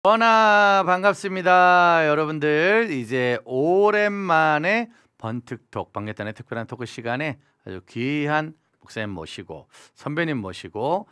반갑습니다. 여러분들 이제 오랜만에 번특톡 방개탄의 특별한 토크 시간에 아주 귀한 목사님 모시고 선배님 모시고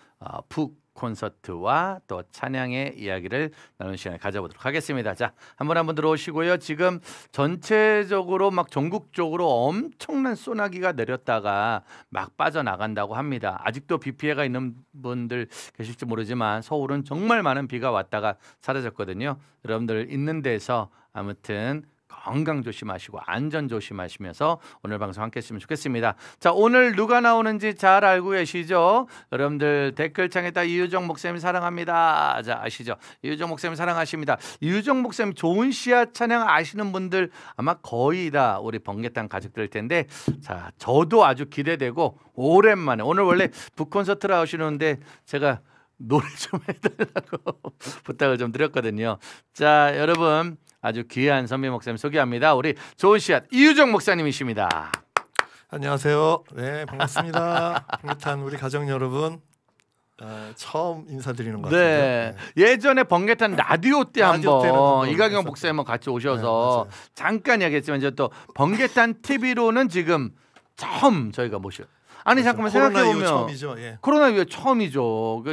푹 콘서트와 또 찬양의 이야기를 나누는 시간을 가져보도록 하겠습니다. 자, 한 분 한 분 들어오시고요. 지금 전체적으로 막 전국적으로 엄청난 소나기가 내렸다가 막 빠져나간다고 합니다. 아직도 비 피해가 있는 분들 계실지 모르지만 서울은 정말 많은 비가 왔다가 사라졌거든요. 여러분들 있는 데서 아무튼 건강 조심하시고 안전 조심하시면서 오늘 방송 함께 했으면 좋겠습니다. 자, 오늘 누가 나오는지 잘 알고 계시죠? 여러분들 댓글창에다 이유정 목사님 사랑합니다. 자, 아시죠? 이유정 목사님 사랑하십니다. 이유정 목사님 좋은 씨앗 찬양 아시는 분들 아마 거의 다 우리 번개탄 가족들일 텐데, 자, 저도 아주 기대되고 오랜만에 오늘 원래 북콘서트를 하시는데 제가 노래 좀 해달라고 부탁을 좀 드렸거든요. 자, 여러분 아주 귀한 선배 목사님 소개합니다. 우리 좋은 씨앗 이유정 목사님이십니다. 안녕하세요. 네, 반갑습니다. 번개탄 우리 가정 여러분, 처음 인사드리는 것 같아요. 네. 예전에 번개탄 라디오 때 한번 이가경 목사님 같이 오셔서 네, 잠깐 이야기했지만 이제 또 번개탄 TV로는 지금 처음 저희가 모셔요. 아니 그렇죠. 잠깐만 생각해보면 처음이죠. 예. 코로나 이후 처음이죠.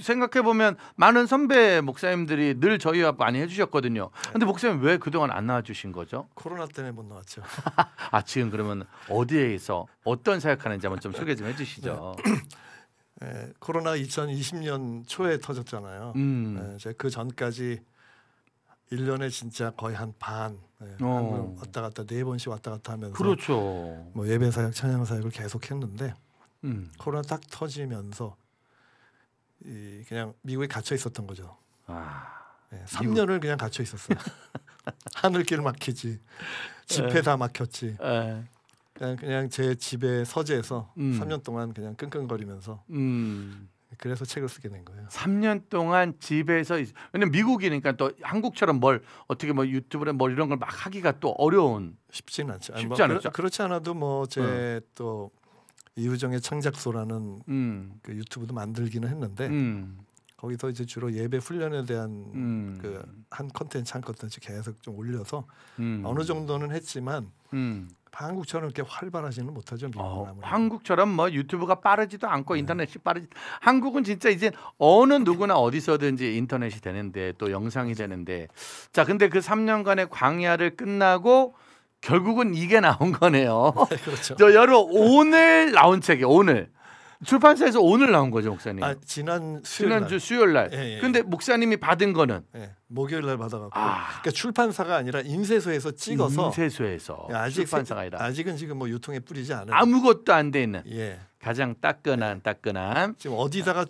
생각해보면 많은 선배 목사님들이 늘 저희와 많이 해주셨거든요. 근데 목사님 왜 그동안 안 나와주신 거죠? 코로나 때문에 못 나왔죠. 지금 그러면 어디에서 어떤 사역하는지 한번 좀 소개 좀 해주시죠. 네, 코로나 2020년 초에 터졌잖아요. 네, 그 전까지 1년에 진짜 거의 한 반 왔다 갔다 4번씩 왔다 갔다 하면서 그렇죠. 뭐 예배 사역, 찬양 사역을 계속 했는데 코로나 딱 터지면서 그냥 미국에 gat혀 있었던 거죠. 네, 3년을 그냥 갇혀 있었어요. 하늘길 막히지, 집회 다 막혔지. 그냥 제 집에 서재에서 3년 동안 그냥 끙끙거리면서 그래서 책을 쓰게 된 거예요. 3년 동안 집에서 왜냐면 미국이니까 또 한국처럼 뭘 어떻게 뭐 유튜브나 뭐 이런 걸 막 하기가 또 어려운 쉽지는 않죠. 쉽지 않죠. 그렇지 않아도 뭐 제 또 이유정의 창작소라는 그 유튜브도 만들기는 했는데 거기서 이제 주로 예배 훈련에 대한 그 한 컨텐츠 한 컨텐츠 계속 좀 올려서 어느 정도는 했지만 한국처럼 이렇게 활발하지는 못하죠. 한국처럼 뭐 유튜브가 빠르지도 않고 인터넷이 빠르지. 한국은 진짜 이제 어느 누구나 어디서든지 인터넷이 되는데 또 영상이 되는데. 자, 근데 그 3년간의 광야를 끝나고 결국은 이게 나온 거네요. 네, 그렇죠. 여러분 오늘 나온 책이 오늘 출판사에서 오늘 나온 거죠, 목사님? 지난주 수요일 날. 근데 목사님이 받은 거는 목요일 날 받아갖고. 그러니까 출판사가 아니라 인쇄소에서 찍어서. 인쇄소에서. 출판사가 아니라. 아직은 지금 뭐 유통에 뿌리지 않은. 아무것도 안 돼 있는. 가장 따끈한. 지금 어디다가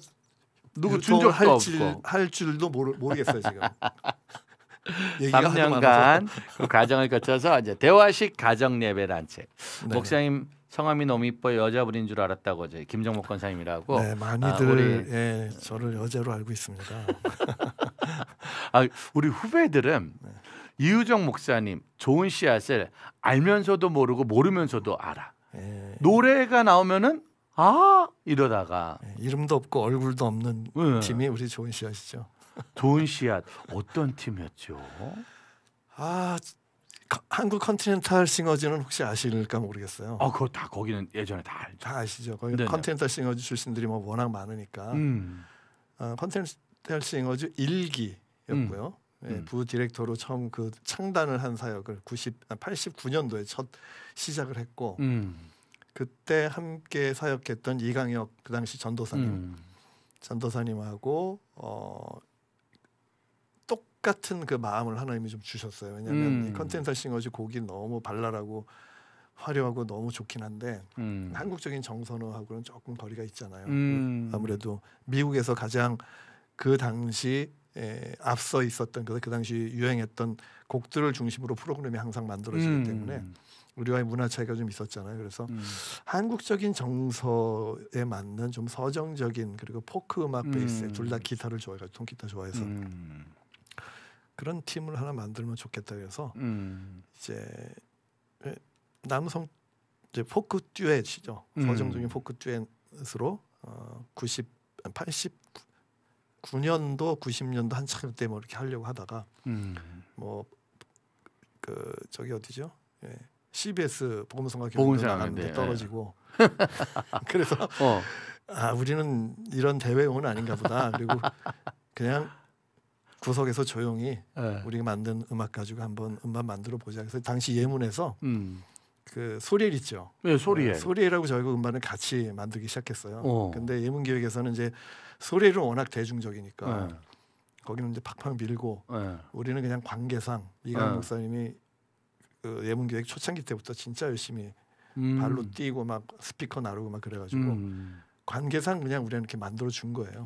누구 준 적도 없고 할 줄도 모르겠어요 지금. 3년간 그 과정을 거쳐서 이제 대화식 가정 예배란 책. 목사님 성함이 너무 이뻐 여자분인 줄 알았다고 저희 김정목 권사님이라고. 네, 많이들 저를 여자로 알고 있습니다. 우리 후배들은 이유정 목사님 좋은 씨앗을 알면서도 모르고 모르면서도 알아. 노래가 나오면은 이러다가 이름도 없고 얼굴도 없는 팀이 우리 좋은 씨앗이죠. 좋은 씨앗 어떤 팀이었죠? 한국 컨티넨탈 싱어즈는 혹시 아실까 모르겠어요. 그거 다 거기는 예전에 다 아시죠. 거기 컨티넨탈 싱어즈 출신들이 뭐 워낙 많으니까. 컨티넨탈 싱어즈 1기였고요. 부 디렉터로 처음 그 창단을 한 사역을 89년도에 첫 시작을 했고 그때 함께 사역했던 이강혁 그 당시 전도사님하고 똑같은 그 마음을 하나님이 좀 주셨어요. 왜냐하면 이 컨텐츠 싱어즈 곡이 너무 발랄하고 화려하고 너무 좋긴 한데 한국적인 정선호하고는 조금 거리가 있잖아요. 아무래도 미국에서 가장 그 당시 앞서 있었던 그 당시 유행했던 곡들을 중심으로 프로그램이 항상 만들어지기 때문에 우리와의 문화 차이가 좀 있었잖아요. 그래서 한국적인 정서에 맞는 좀 서정적인 그리고 포크 음악 베이스에 둘 다 기타를 좋아해가지고 통기타 좋아해서 그런 팀을 하나 만들면 좋겠다 그래서 이제 남성 이제 포크 듀엣이죠. 서정적인 포크 듀엣으로 80 9년도 90년도 한참 때 뭐 이렇게 하려고 하다가 뭐 그 저기 어디죠? 예. CBS 보금성과 경연도 나갔는데 떨어지고 그래서 아 우리는 이런 대회용은 아닌가 보다. 그리고 그냥 구석에서 조용히 우리가 만든 음악 가지고 한번 음반 만들어 보자. 그래서 당시 예문에서 그 소리엘 있죠. 네, 소리엘. 소리엘하고 저희가 음반을 같이 만들기 시작했어요. 근데 예문기획에서는 이제 소리엘은 워낙 대중적이니까 거기는 이제 팍팍 밀고 우리는 그냥 관계상 이강 목사님이 그 예문기획 초창기 때부터 진짜 열심히 발로 뛰고 막 스피커 나르고 막 그래가지고 관계상 그냥 우리는 이렇게 만들어 준 거예요.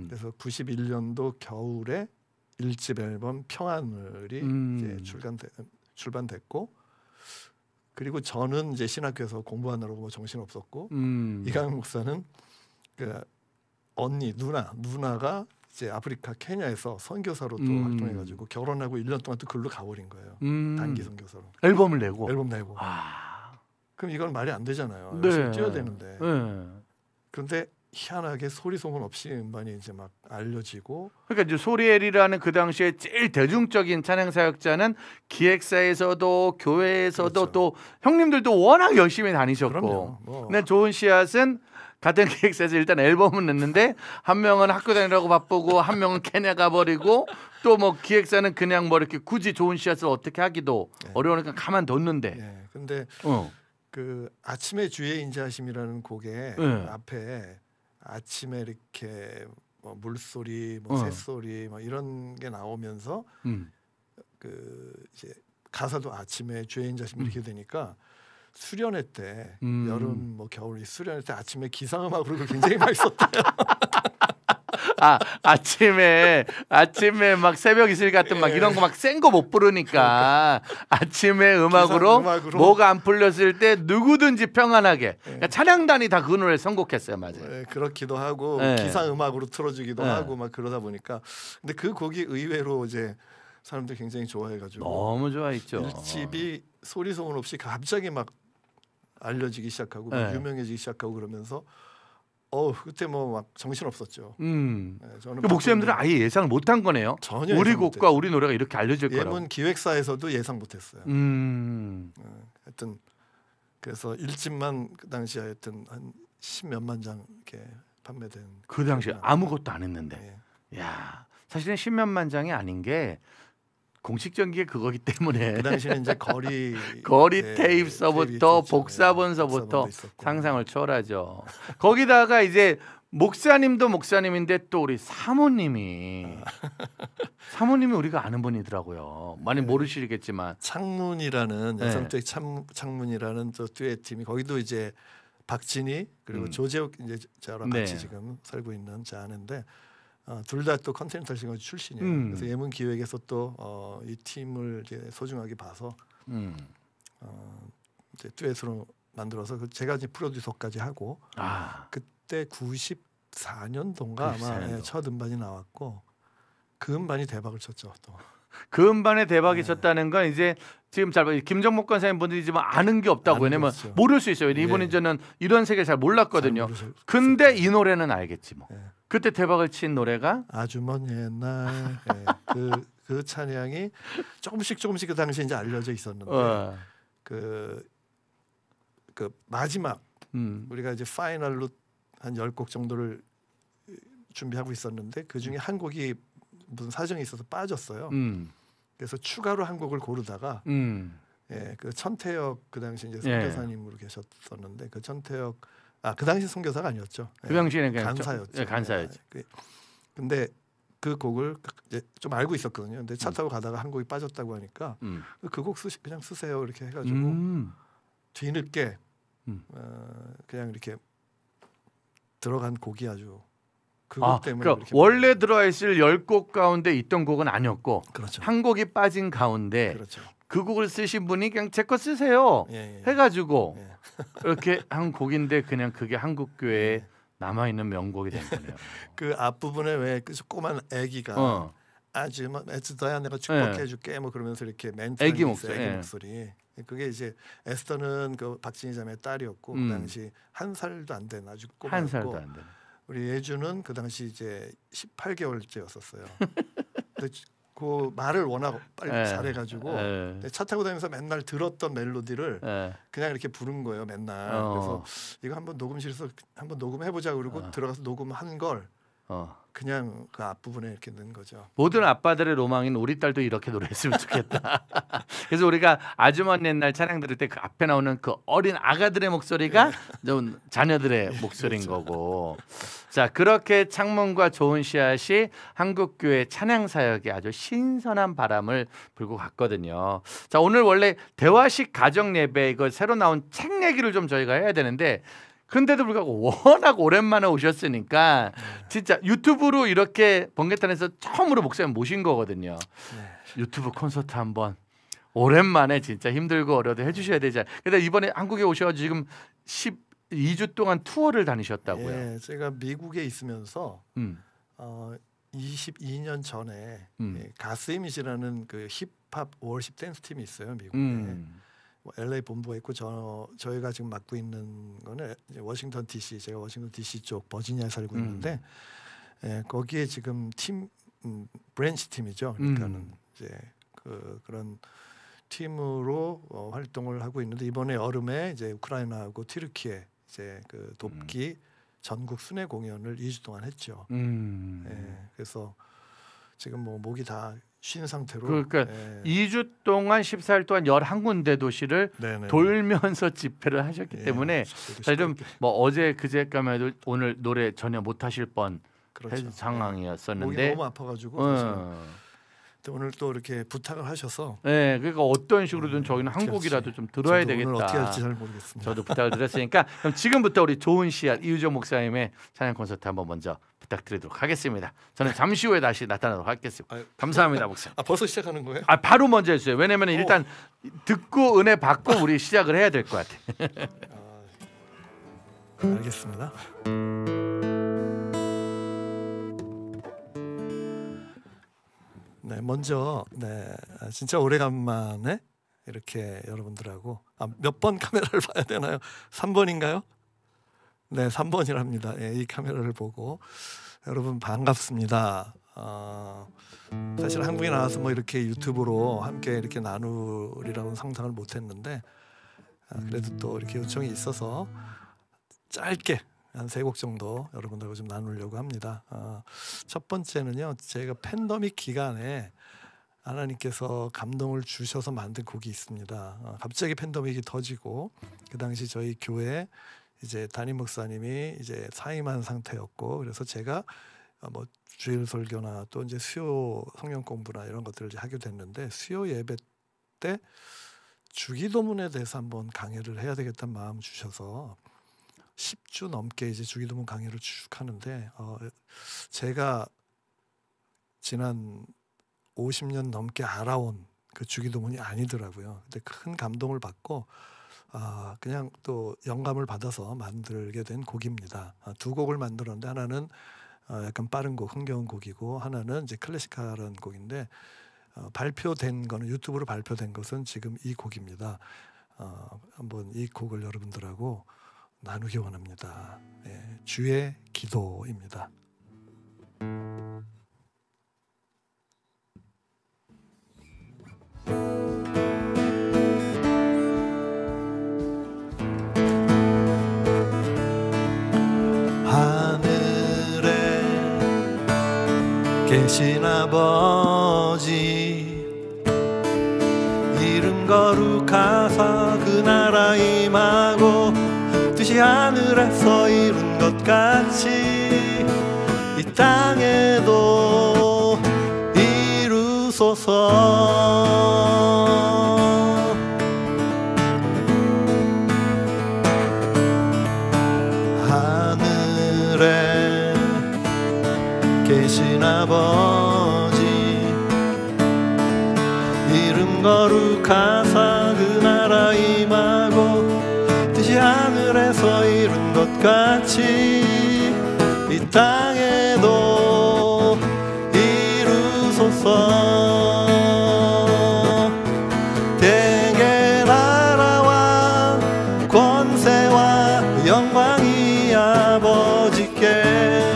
그래서 91년도 겨울에 1집 앨범 평안을이 이제 출반됐고 그리고 저는 이제 신학교에서 공부하느라고 뭐 정신 없었고 이강 목사는 그 언니 누나가 이제 아프리카 케냐에서 선교사로 또 활동해가지고 결혼하고 1년 동안 또 글로 가버린 거예요. 단기 선교사로. 앨범을 내고. 그럼 이건 말이 안 되잖아요. 열심히 뛰어야 되는데. 그런데 희한하게 소리 소문 없이 음반이 이제 막 알려지고. 그러니까 이제 소리엘이라는 그 당시에 제일 대중적인 찬양 사역자는 기획사에서도 교회에서도 그렇죠. 또 형님들도 워낙 열심히 다니셨고. 그럼요. 근데 좋은 씨앗은 같은 기획사에서 일단 앨범을 냈는데 한 명은 학교 다니라고 바쁘고 한 명은 케냐 가버리고 또 뭐 기획사는 그냥 뭐 이렇게 굳이 좋은 씨앗을 어떻게 하기도 어려우니까 가만뒀는데. 근데 그 아침의 주의 인자하심이라는 곡에 앞에 아침에 이렇게 뭐 물소리, 뭐 새소리, 뭐 이런 게 나오면서 그 이제 가사도 아침에 주의 인자하심 이렇게 되니까 수련회 때 여름 뭐 겨울 수련회 때 아침에 기상음악으로 굉장히 많이 썼대요. 아침에 막 새벽 이슬 같은 막 이런 거 막 센 거 못 부르니까 아침에 음악으로 뭐가 안 풀렸을 때 누구든지 평안하게 그러니까 찬양단이 다 그 노래를 선곡했어요. 맞아요. 그렇기도 하고 기상 음악으로 틀어주기도 하고 막 그러다 보니까 근데 그 곡이 의외로 이제 사람들이 굉장히 좋아해가지고 너무 좋아했죠. 1집이 소리 소문 없이 갑자기 막 알려지기 시작하고 막 유명해지기 시작하고 그러면서 그때 뭐 막 정신 없었죠. 저는 목사님들은 아예 예상을 못한 거네요. 전혀 우리 곡과 우리 노래가 이렇게 알려질 거라고. 예문 기획사에서도 예상 못했어요. 하여튼 그래서 1집만 그 당시에 하여튼 한 10몇만 장 이렇게 판매된. 그 당시에 아무것도 안 했는데. 야, 사실은 10몇만 장이 아닌 게 공식적인 게 그거기 때문에 그 당시에는 이제 거리 테이프서부터 복사본서부터 상상을 초월하죠. 거기다가 이제 목사님도 목사님인데 또 우리 사모님이 우리가 아는 분이더라고요. 많이 모르시겠지만 창문이라는 여성적 창문이라는 또 듀엣 팀이 거기도 이제 박진희 그리고 조재욱 이제 저랑 같이 지금 살고 있는 제 아내인데. 둘 다 또 컨티넨탈 싱어 출신이에요. 그래서 예문 기획에서 또 이 팀을 이제 소중하게 봐서 이제 듀엣으로 만들어서 제가 이제 프로듀서까지 하고 그때 94년도인가 아마 첫 음반이 나왔고 그 음반이 대박을 쳤죠. 또 그 음반에 대박이 쳤다는 건 이제 지금 잘 김정목 권사님 분들이지만 아는 게 없다고 왜냐면 모를 수 있어요. 이분이 저는 이런 세계 잘 몰랐거든요. 근데 이 노래는 알겠지 뭐. 그때 대박을 친 노래가 아주 먼 옛날 그 찬양이 조금씩 그 당시에 이제 알려져 있었는데 그 마지막 우리가 이제 파이널로 한 10곡 정도를 준비하고 있었는데 그 중에 한 곡이 무슨 사정이 있어서 빠졌어요. 그래서 추가로 한 곡을 고르다가 그 천태혁 그 당시 이제 선교사님으로 계셨었는데 그 천태혁 그 당시 선교사가 아니었죠. 그 당시에는 간사였죠. 간사였죠. 근데 그 곡을 이제 좀 알고 있었거든요. 근데 차 타고 가다가 한 곡이 빠졌다고 하니까 그 곡 그냥 쓰세요 이렇게 해가지고 뒤늦게 그냥 이렇게 들어간 곡이 아주 그 곡 때문에 그러니까 원래 들어와 있을 10곡 가운데 있던 곡은 아니었고 그렇죠. 한 곡이 빠진 가운데 그렇죠. 그 곡을 쓰신 분이 그냥 제 거 쓰세요 해가지고 이렇게 한 곡인데 그냥 그게 한국 교회에 남아 있는 명곡이 된 거네요. 그 앞부분에 왜 그 조그만 아기가 아주 뭐 에스더야 내가 축복해줄게 뭐 그러면서 이렇게 아기 목소리. 그게 이제 에스더는 그 박진희 자매의 딸이었고 그 당시 한 살도 안 된 아주 꼬마였고 한 살도 안 된. 우리 예주는 그 당시 이제 18개월째였었어요. 근데 그 말을 워낙 빨리 잘해가지고 차 타고 다니면서 맨날 들었던 멜로디를 그냥 이렇게 부른 거예요. 맨날. 그래서 이거 한번 녹음실에서 한번 녹음해보자 그러고 들어가서 녹음한 걸 그냥 그 앞부분에 이렇게 넣은 거죠. 모든 아빠들의 로망인 우리 딸도 이렇게 노래했으면 좋겠다. 그래서 우리가 아주머니 옛날 찬양 들을 때 그 앞에 나오는 그 어린 아가들의 목소리가 좀 자녀들의 목소리인 그렇죠. 거고. 자, 그렇게 창문과 좋은 씨앗이 한국교회 찬양 사역에 아주 신선한 바람을 불고 갔거든요. 자, 오늘 원래 대화식 가정 예배 이거 새로 나온 책 얘기를 좀 저희가 해야 되는데 그런데도 불구하고 워낙 오랜만에 오셨으니까 진짜 유튜브로 이렇게 번개탄에서 처음으로 목사님 모신 거거든요. 유튜브 콘서트 한번 오랜만에 진짜 힘들고 어려도 해주셔야 되잖아요. 근데 이번에 한국에 오셔가지고 지금 12주 동안 투어를 다니셨다고요. 예, 제가 미국에 있으면서 22년 전에 가스 이미지라는 그 힙합 월십 댄스 팀이 있어요. 미국에. LA 본부에 있고 저희가 지금 맡고 있는 거는 이제 워싱턴 DC, 제가 워싱턴 DC 쪽 버지니아에 살고 있는데 거기에 지금 팀 브랜치 팀이죠. 그러니까는 이제 그런 팀으로 활동을 하고 있는데 이번에 여름에 이제 우크라이나하고 튀르키예 이제 그 돕기 전국 순회 공연을 2주 동안 했죠. 그래서 지금 뭐 목이 다 쉰 상태로 그러니까 2주 동안 14일 동안 11군데 도시를 돌면서 집회를 하셨기 때문에 사실은 뭐 어제 그제까지만 해도 오늘 노래 전혀 못 하실 뻔 그렇죠. 상황이었었는데 목이 너무 아파가지고 오늘 또 이렇게 부탁을 하셔서 그러니까 어떤 식으로든 저희는 한 곡이라도 좀 들어야 되겠다. 오늘 어떻게 할지 잘 모르겠습니다. 저도 부탁을 드렸으니까 그럼 지금부터 우리 좋은 씨앗 이유정 목사님의 찬양 콘서트 한번 먼저 부탁드리도록 하겠습니다. 저는 잠시 후에 다시 나타나도록 하겠습니다. 감사합니다, 목사님. 벌써 시작하는 거예요? 바로 먼저 해주세요. 왜냐면 일단 듣고 은혜 받고 우리 시작을 해야 될 것 같아요. 알겠습니다. 네, 먼저 진짜 오래간만에 이렇게 여러분들하고 몇 번 카메라를 봐야 되나요? 3번인가요? 네, 3번이랍니다. 이 카메라를 보고 여러분 반갑습니다. 사실 한국에 나와서 뭐 이렇게 유튜브로 함께 이렇게 나누리라고는 상상을 못했는데 그래도 또 이렇게 요청이 있어서 짧게 한 3곡 정도 여러분들과 좀 나누려고 합니다. 첫 번째는요, 제가 팬데믹 기간에 하나님께서 감동을 주셔서 만든 곡이 있습니다. 갑자기 팬데믹이 터지고 그 당시 저희 교회 이제 담임 목사님이 이제 사임한 상태였고 그래서 제가 뭐 주일 설교나 또 이제 수요 성경 공부나 이런 것들을 이제 하게 됐는데 수요 예배 때 주기도문에 대해서 한번 강의를 해야 되겠다는 마음 주셔서 10주 넘게 이제 주기도문 강의를 쭉 하는데 제가 지난 50년 넘게 알아온 그 주기도문이 아니더라고요. 근데 큰 감동을 받고 그냥 또 영감을 받아서 만들게 된 곡입니다. 2곡을 만들었는데 하나는 약간 빠른 곡, 흥겨운 곡이고 하나는 이제 클래시컬한 곡인데 발표된 거는 유튜브로 발표된 것은 지금 이 곡입니다. 한번 이 곡을 여러분들하고 나누기 원합니다. 주의 기도입니다. 하늘에 계신 아버지 이름 거룩하사 그 나라 임하고 뜻이 하늘에서 이룬 것 같이 이 땅에도 이루소서. 하늘에 계신 아버지 이름 거룩하사 그 나라 임하고 뜻이 하늘에서 이룬 것 같이 이 땅에도 이루소서. 대개 나라와 권세와 영광이 아버지께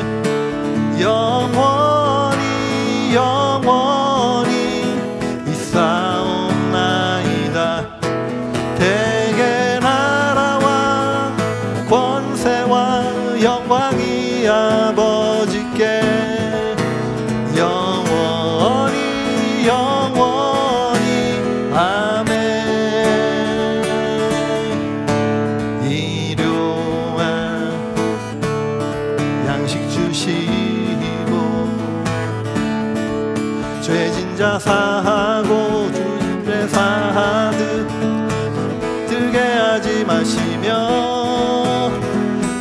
죄진 자 사하고 주님 죄 사하듯 들게 하지 마시며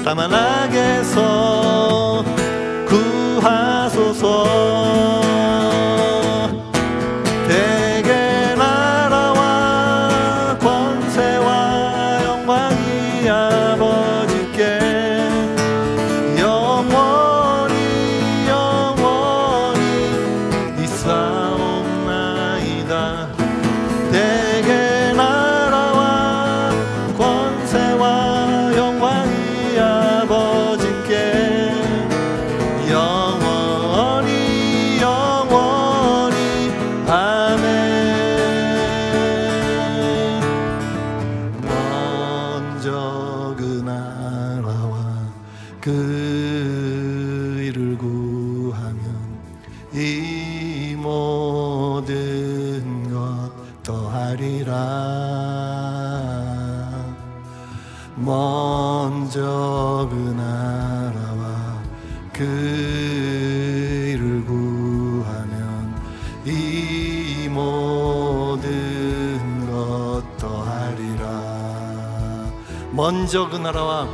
다만 악에서 구하소서. 대개 나라와 권세와 영광이 아버지께 영원히 영원히 있사옵나이다. 대개 나라와 권세와 영광이 아버지께 영원히 영원히 아멘. 먼저 그 나라와 그 일을 구하면 이 모든 것 더하리라. 먼저 그 나라와 그 일을 구하면 이 모든 것 더하리라. 먼저 그 나라와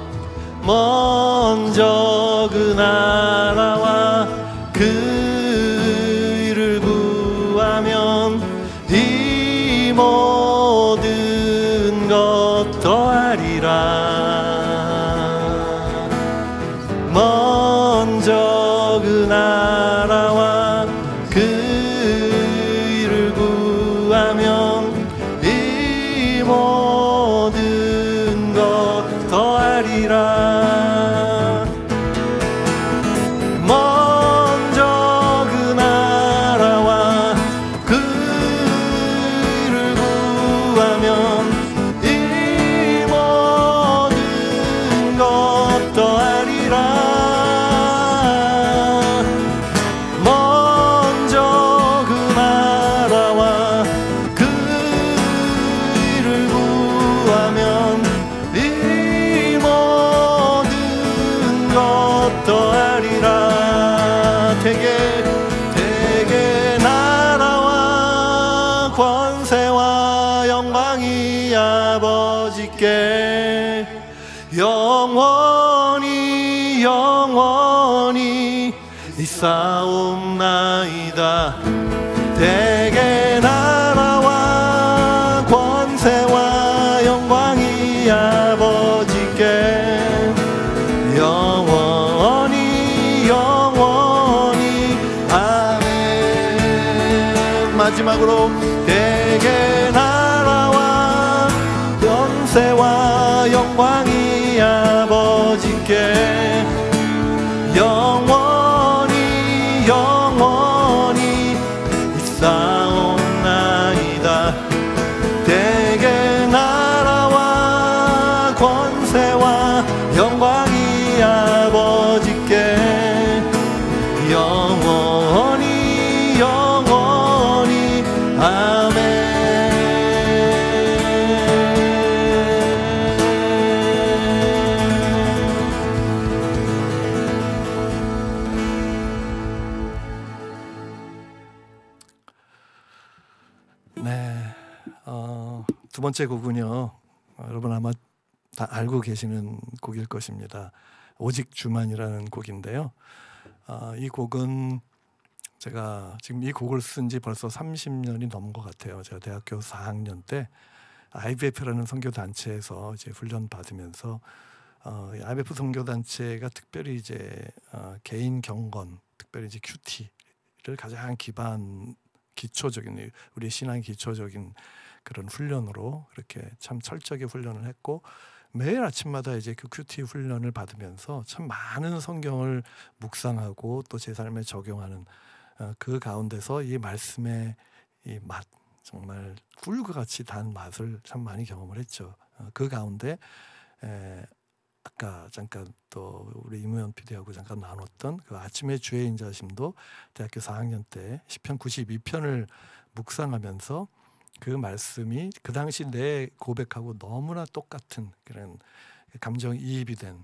먼저 그 나라와 그 일을 구하면 이 모든 것 더하리라. 먼저 그 나라와 그 일을 구하면 이 모든 것 더하리라. 먼저 그 나라와 그 일을 구하면 이 모든 것 더하리라. 먼저 그 나라와 그 일을 구하면 이 모든 것 더하리라. 대개 나라와 권세와 영광이 아버지께 영원히 영원히 있사옵나이다. 대개 나라와 권세와 영광이 아버지께 영원히 영원히 아멘. 마지막으로 대개 나라와 권세와 영광이 아버지께 영원히 영원히 있사옵나이다. 대개 나라와 권세와 영광이 아버지께 영원히 영원히 아멘. 네, 두 번째 곡은요, 여러분 아마 다 알고 계시는 곡일 것입니다. 오직 주만이라는 곡인데요. 이 곡은 제가 지금 이 곡을 쓴 지 벌써 30년이 넘은 것 같아요. 제가 대학교 4학년 때 IBF라는 선교 단체에서 이제 훈련 받으면서 IBF 선교 단체가 특별히 이제 개인 경건, 특별히 이제 큐티를 가장 기초적인 우리 신앙의 기초적인 그런 훈련으로 그렇게 참 철저하게 훈련을 했고, 매일 아침마다 이제 그 큐티 훈련을 받으면서 참 많은 성경을 묵상하고 또 제 삶에 적용하는 그 가운데서 이 말씀의 이 맛, 정말 꿀과 같이 단 맛을 참 많이 경험을 했죠. 그 가운데 아까 잠깐 또 우리 이무현 PD하고 잠깐 나눴던 그 아침의 주의 인자심도 대학교 4학년 때 시편 92편을 묵상하면서 그 말씀이 그 당시 내 고백하고 너무나 똑같은 그런 감정이입이 된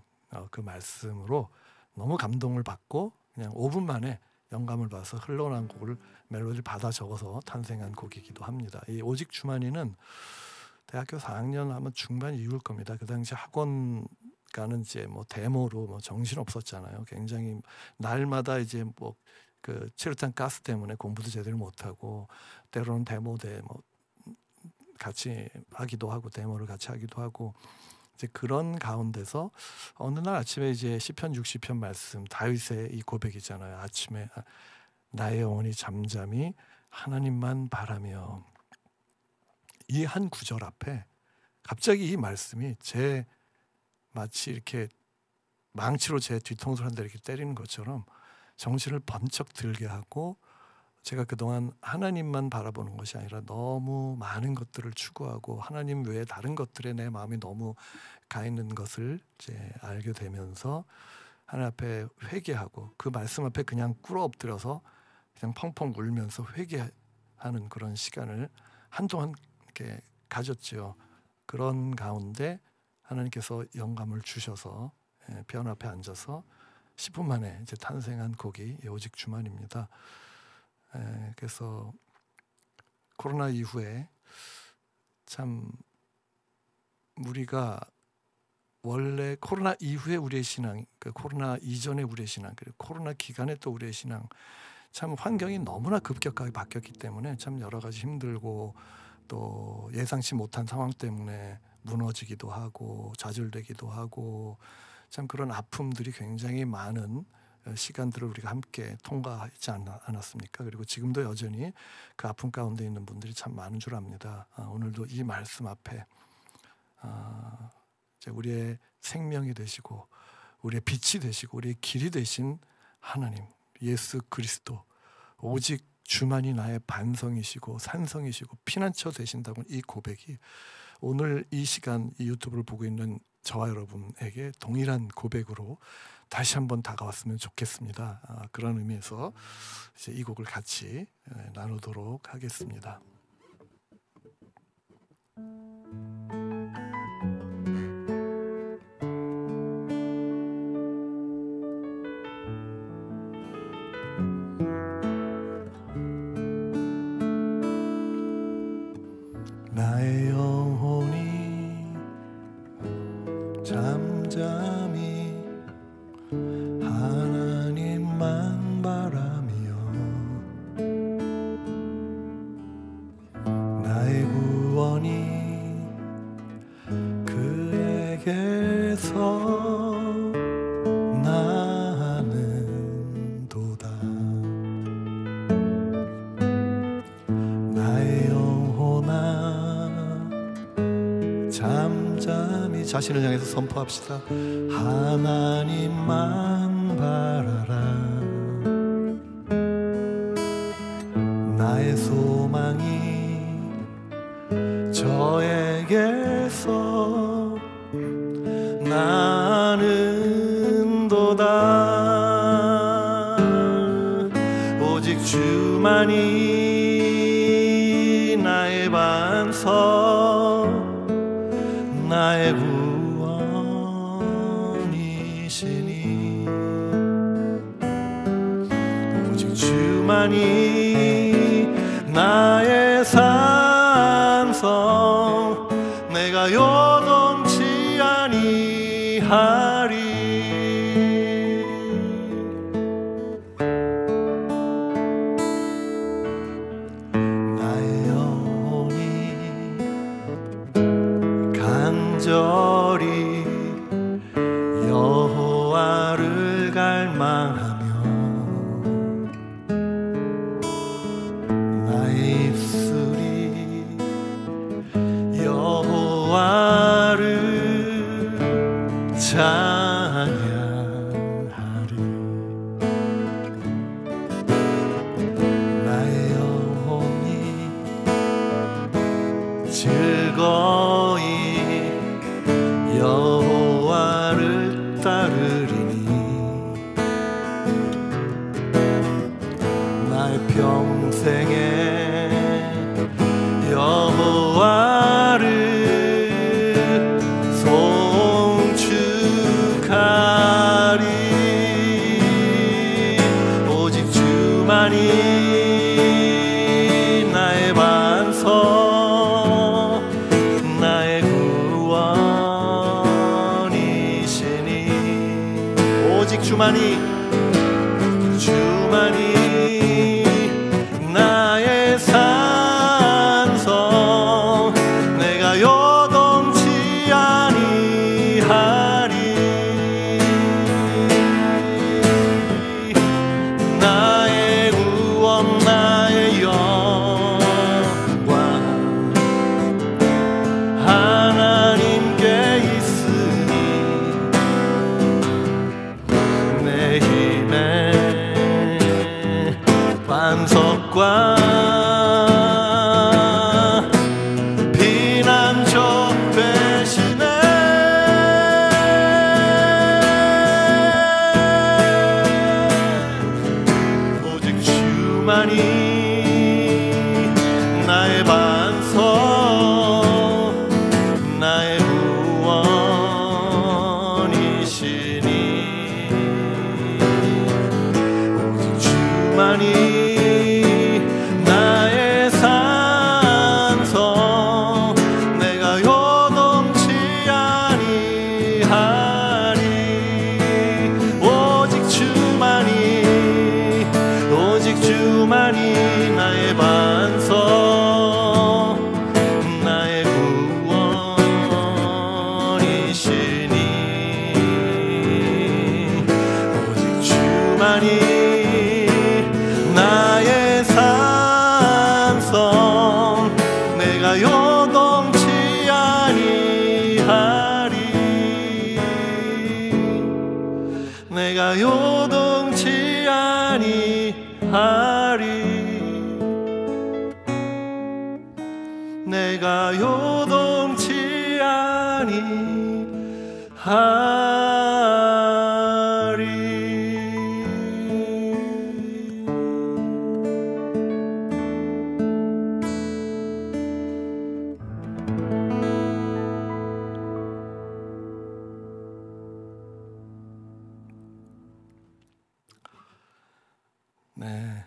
그 말씀으로 너무 감동을 받고 그냥 5분 만에 영감을 받아서 흘러난 곡을 멜로디를 받아 적어서 탄생한 곡이기도 합니다. 이 오직 주만이는 대학교 4학년 아마 중반 이후일 겁니다. 그 당시 학원 가는 이제 뭐 데모로 뭐 정신 없었잖아요. 굉장히 날마다 이제 뭐 그 최루탄 가스 때문에 공부도 제대로 못 하고 때로는 데모 같이 하기도 하고 데모를 같이 하기도 하고 이제 그런 가운데서 어느 날 아침에 이제 시편 60편 말씀 다윗의 이 고백이잖아요. 아침에 나의 영혼이 잠잠히 하나님만 바라며 이 한 구절 앞에 갑자기 이 말씀이 제 마치 이렇게 망치로 제 뒤통수를 한 대 이렇게 때리는 것처럼 정신을 번쩍 들게 하고 제가 그동안 하나님만 바라보는 것이 아니라 너무 많은 것들을 추구하고 하나님 외에 다른 것들에 내 마음이 너무 가 있는 것을 이제 알게 되면서 하나님 앞에 회개하고 그 말씀 앞에 그냥 꿇어 엎드려서 그냥 펑펑 울면서 회개하는 그런 시간을 한동안 이렇게 가졌죠. 그런 가운데 하나님께서 영감을 주셔서 피아노 앞에 앉아서 10분 만에 이제 탄생한 곡이 오직 주만입니다. 그래서 코로나 이후에 참 우리가 원래 코로나 이후에 우리의 신앙, 그 코로나 이전에 우리의 신앙, 그리고 코로나 기간에 또 우리의 신앙, 참 환경이 너무나 급격하게 바뀌었기 때문에 참 여러 가지 힘들고 또 예상치 못한 상황 때문에 무너지기도 하고 좌절되기도 하고 참 그런 아픔들이 굉장히 많은 시간들을 우리가 함께 통과하지 않았습니까? 그리고 지금도 여전히 그 아픔 가운데 있는 분들이 참 많은 줄 압니다. 오늘도 이 말씀 앞에 우리의 생명이 되시고 우리의 빛이 되시고 우리의 길이 되신 하나님 예수 그리스도 오직 주만이 나의 반성이시고 산성이시고 피난처 되신다고 이 고백이 오늘 이 시간 이 유튜브를 보고 있는 저와 여러분에게 동일한 고백으로 다시 한번 다가왔으면 좋겠습니다. 그런 의미에서 이제 이 곡을 같이 나누도록 하겠습니다. 나의 영혼이 잠잠히 하나님만 바라며 나의 구원이 그에게서 나는도다. 나의 영혼아 잠잠히 자신을 향해서 선포합시다. 하나님만 바라라. 나의 소망이 저에게서 나는도다. 오직 주만이 나의 반석 나의 구원이시니 오직 주만이 나의 산성 내가 요동치 아니하리. 나의 영혼이 간절히 여호와를 갈망하며 나의 입술이 여호와를 찬양하리. 나의 영혼이 즐거이 여호와를 따르리니 나의 평생에 여호와를 송축하리. 오직 주 주만이 나의 산성 내가 요동치 아니하리 나의 구원 나의 영광 하나님께 있으니 내 힘의 반석과 피난처 되시네 오직 주만이 나의 반석 나의 구원이시니 오직 주만이 나의 산성 내가 요동치 아니하리 오직 주만이 나의 반석 나의 구원이시니 오직 주만이 나의 산성 내가 요동치 아니하리 내가 요동치 아니하리 내가 요동치 네,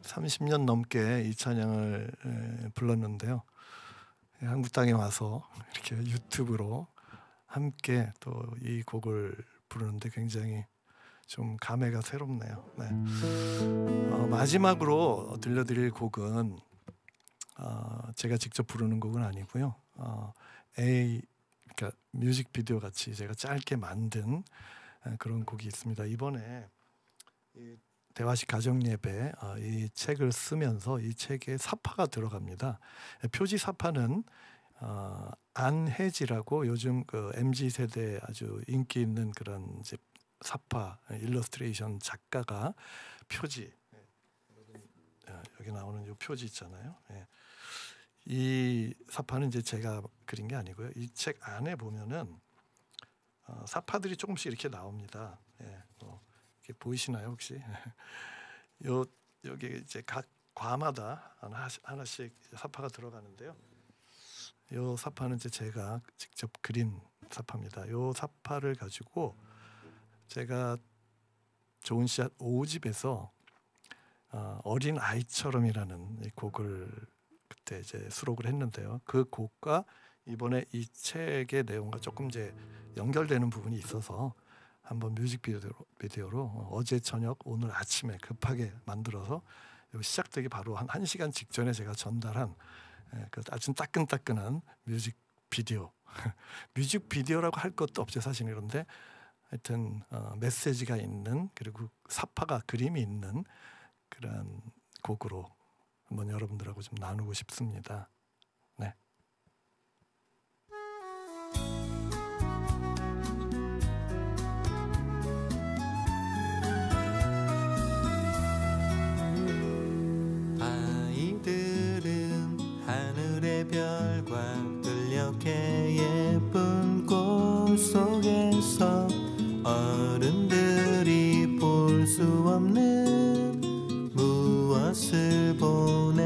30년 넘게 이 찬양을 불렀는데요. 한국 땅에 와서 이렇게 유튜브로 함께 또 이 곡을 부르는데 굉장히 좀 감회가 새롭네요. 네. 마지막으로 들려드릴 곡은 제가 직접 부르는 곡은 아니고요. 그러니까 뮤직비디오 같이 제가 짧게 만든 그런 곡이 있습니다. 이번에 이 대화식 가정예배 이 책을 쓰면서 이 책에 사파가 들어갑니다. 표지 사파는 안혜지라고 요즘 그 MZ 세대에 아주 인기 있는 그런 이제 사파 일러스트레이션 작가가 표지 여기 나오는 이 표지 있잖아요. 이 사파는 이제 제가 그린 게 아니고요. 이 책 안에 보면은 사파들이 조금씩 이렇게 나옵니다. 이렇게 보이시나요 혹시? 여기 이제 각 과마다 하나씩 사파가 들어가는데요. 이 사파는 이제 제가 직접 그린 사파입니다. 이 사파를 가지고 제가 좋은 씨앗 5집에서 어린 아이처럼이라는 곡을 그때 이제 수록을 했는데요. 그 곡과 이번에 이 책의 내용과 조금 이제 연결되는 부분이 있어서 한번 뮤직비디오로 어제 저녁 오늘 아침에 급하게 만들어서 시작되기 바로 한 1시간 직전에 제가 전달한 그 아주 따끈따끈한 뮤직비디오 뮤직비디오라고 할 것도 없죠 사실. 그런데 하여튼 메시지가 있는 그리고 사파가 그림이 있는 그런 곡으로 한번 여러분들하고 좀 나누고 싶습니다. 네. 아이들은 하늘의 별과 뚫렵게 예쁜 꽃 속에서 어른들이 볼 수 없는 무엇을 보내.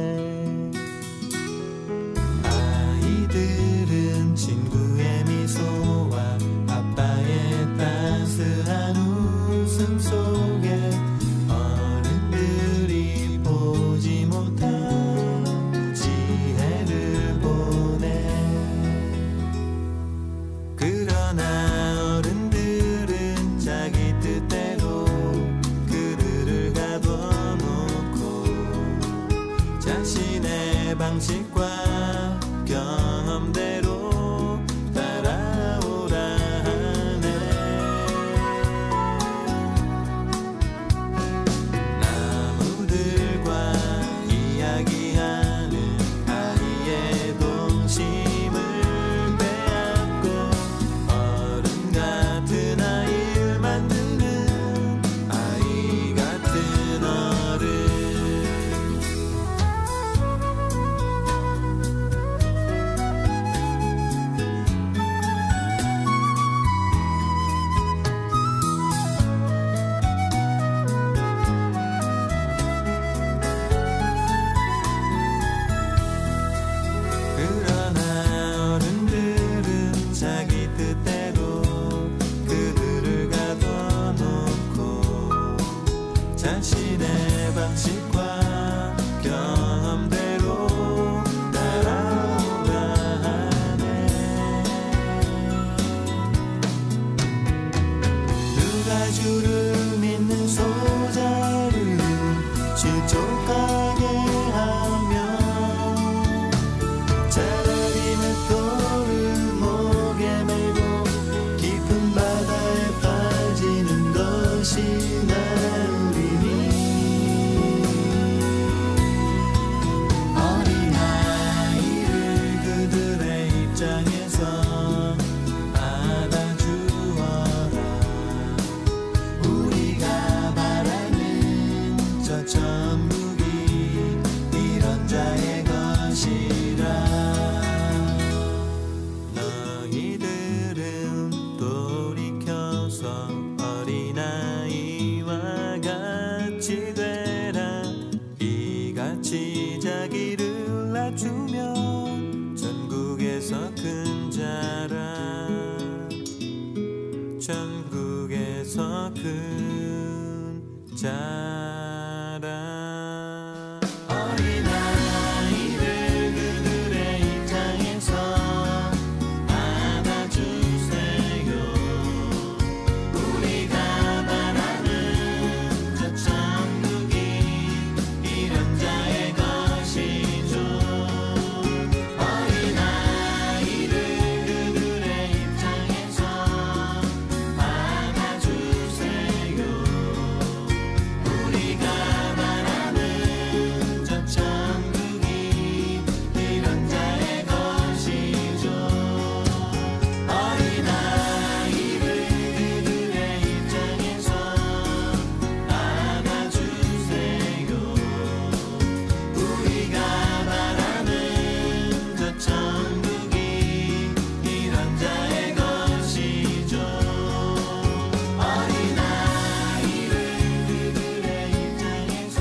아이들은 친구의 미소와 아빠의 따스한 웃음 속에 어른들이 보지 못한 지혜를 보내. 자신의 방식과 경험대로 따라오라 하네. 나무들과 이야기하는 아이의 동심을 빼앗고 어른 같은 아이를 만드는 아이 같은 어른. 그러나 어른들은 자기 뜻대로 그들을 가둬놓고 자신의 방식과 경험대로 따라오라 하네. 누가 주를 믿는 소자를 실족하게 하며 차라리 맷돌을 목에 메고 깊은 바다에 빠지는 것이 나으리니. 어린아이를 그들의 입장에서 받아주어라. 우리가 바라는 저 천국이 이런 자의 것이라. 너희들은 돌이켜서 어린아이와 같이 되라. 이같이 자기를 낮추면 전국에서 큰 자라. 전국에서 큰 자라. 어린아이를 그들의 입장에서 안아주세요. 우리가 바라는 저 천국이 이런 자의 것이죠. 어린아이를 그들의 입장에서 안아주세요. 우리가 바라는 저 천국이 이런 자의 것이죠. 어린아이를 그들의 입장에서 안아주세요. 우리가 바라는 저 천국이 이런 자의 것이죠. 어린아이를 그들의 입장에서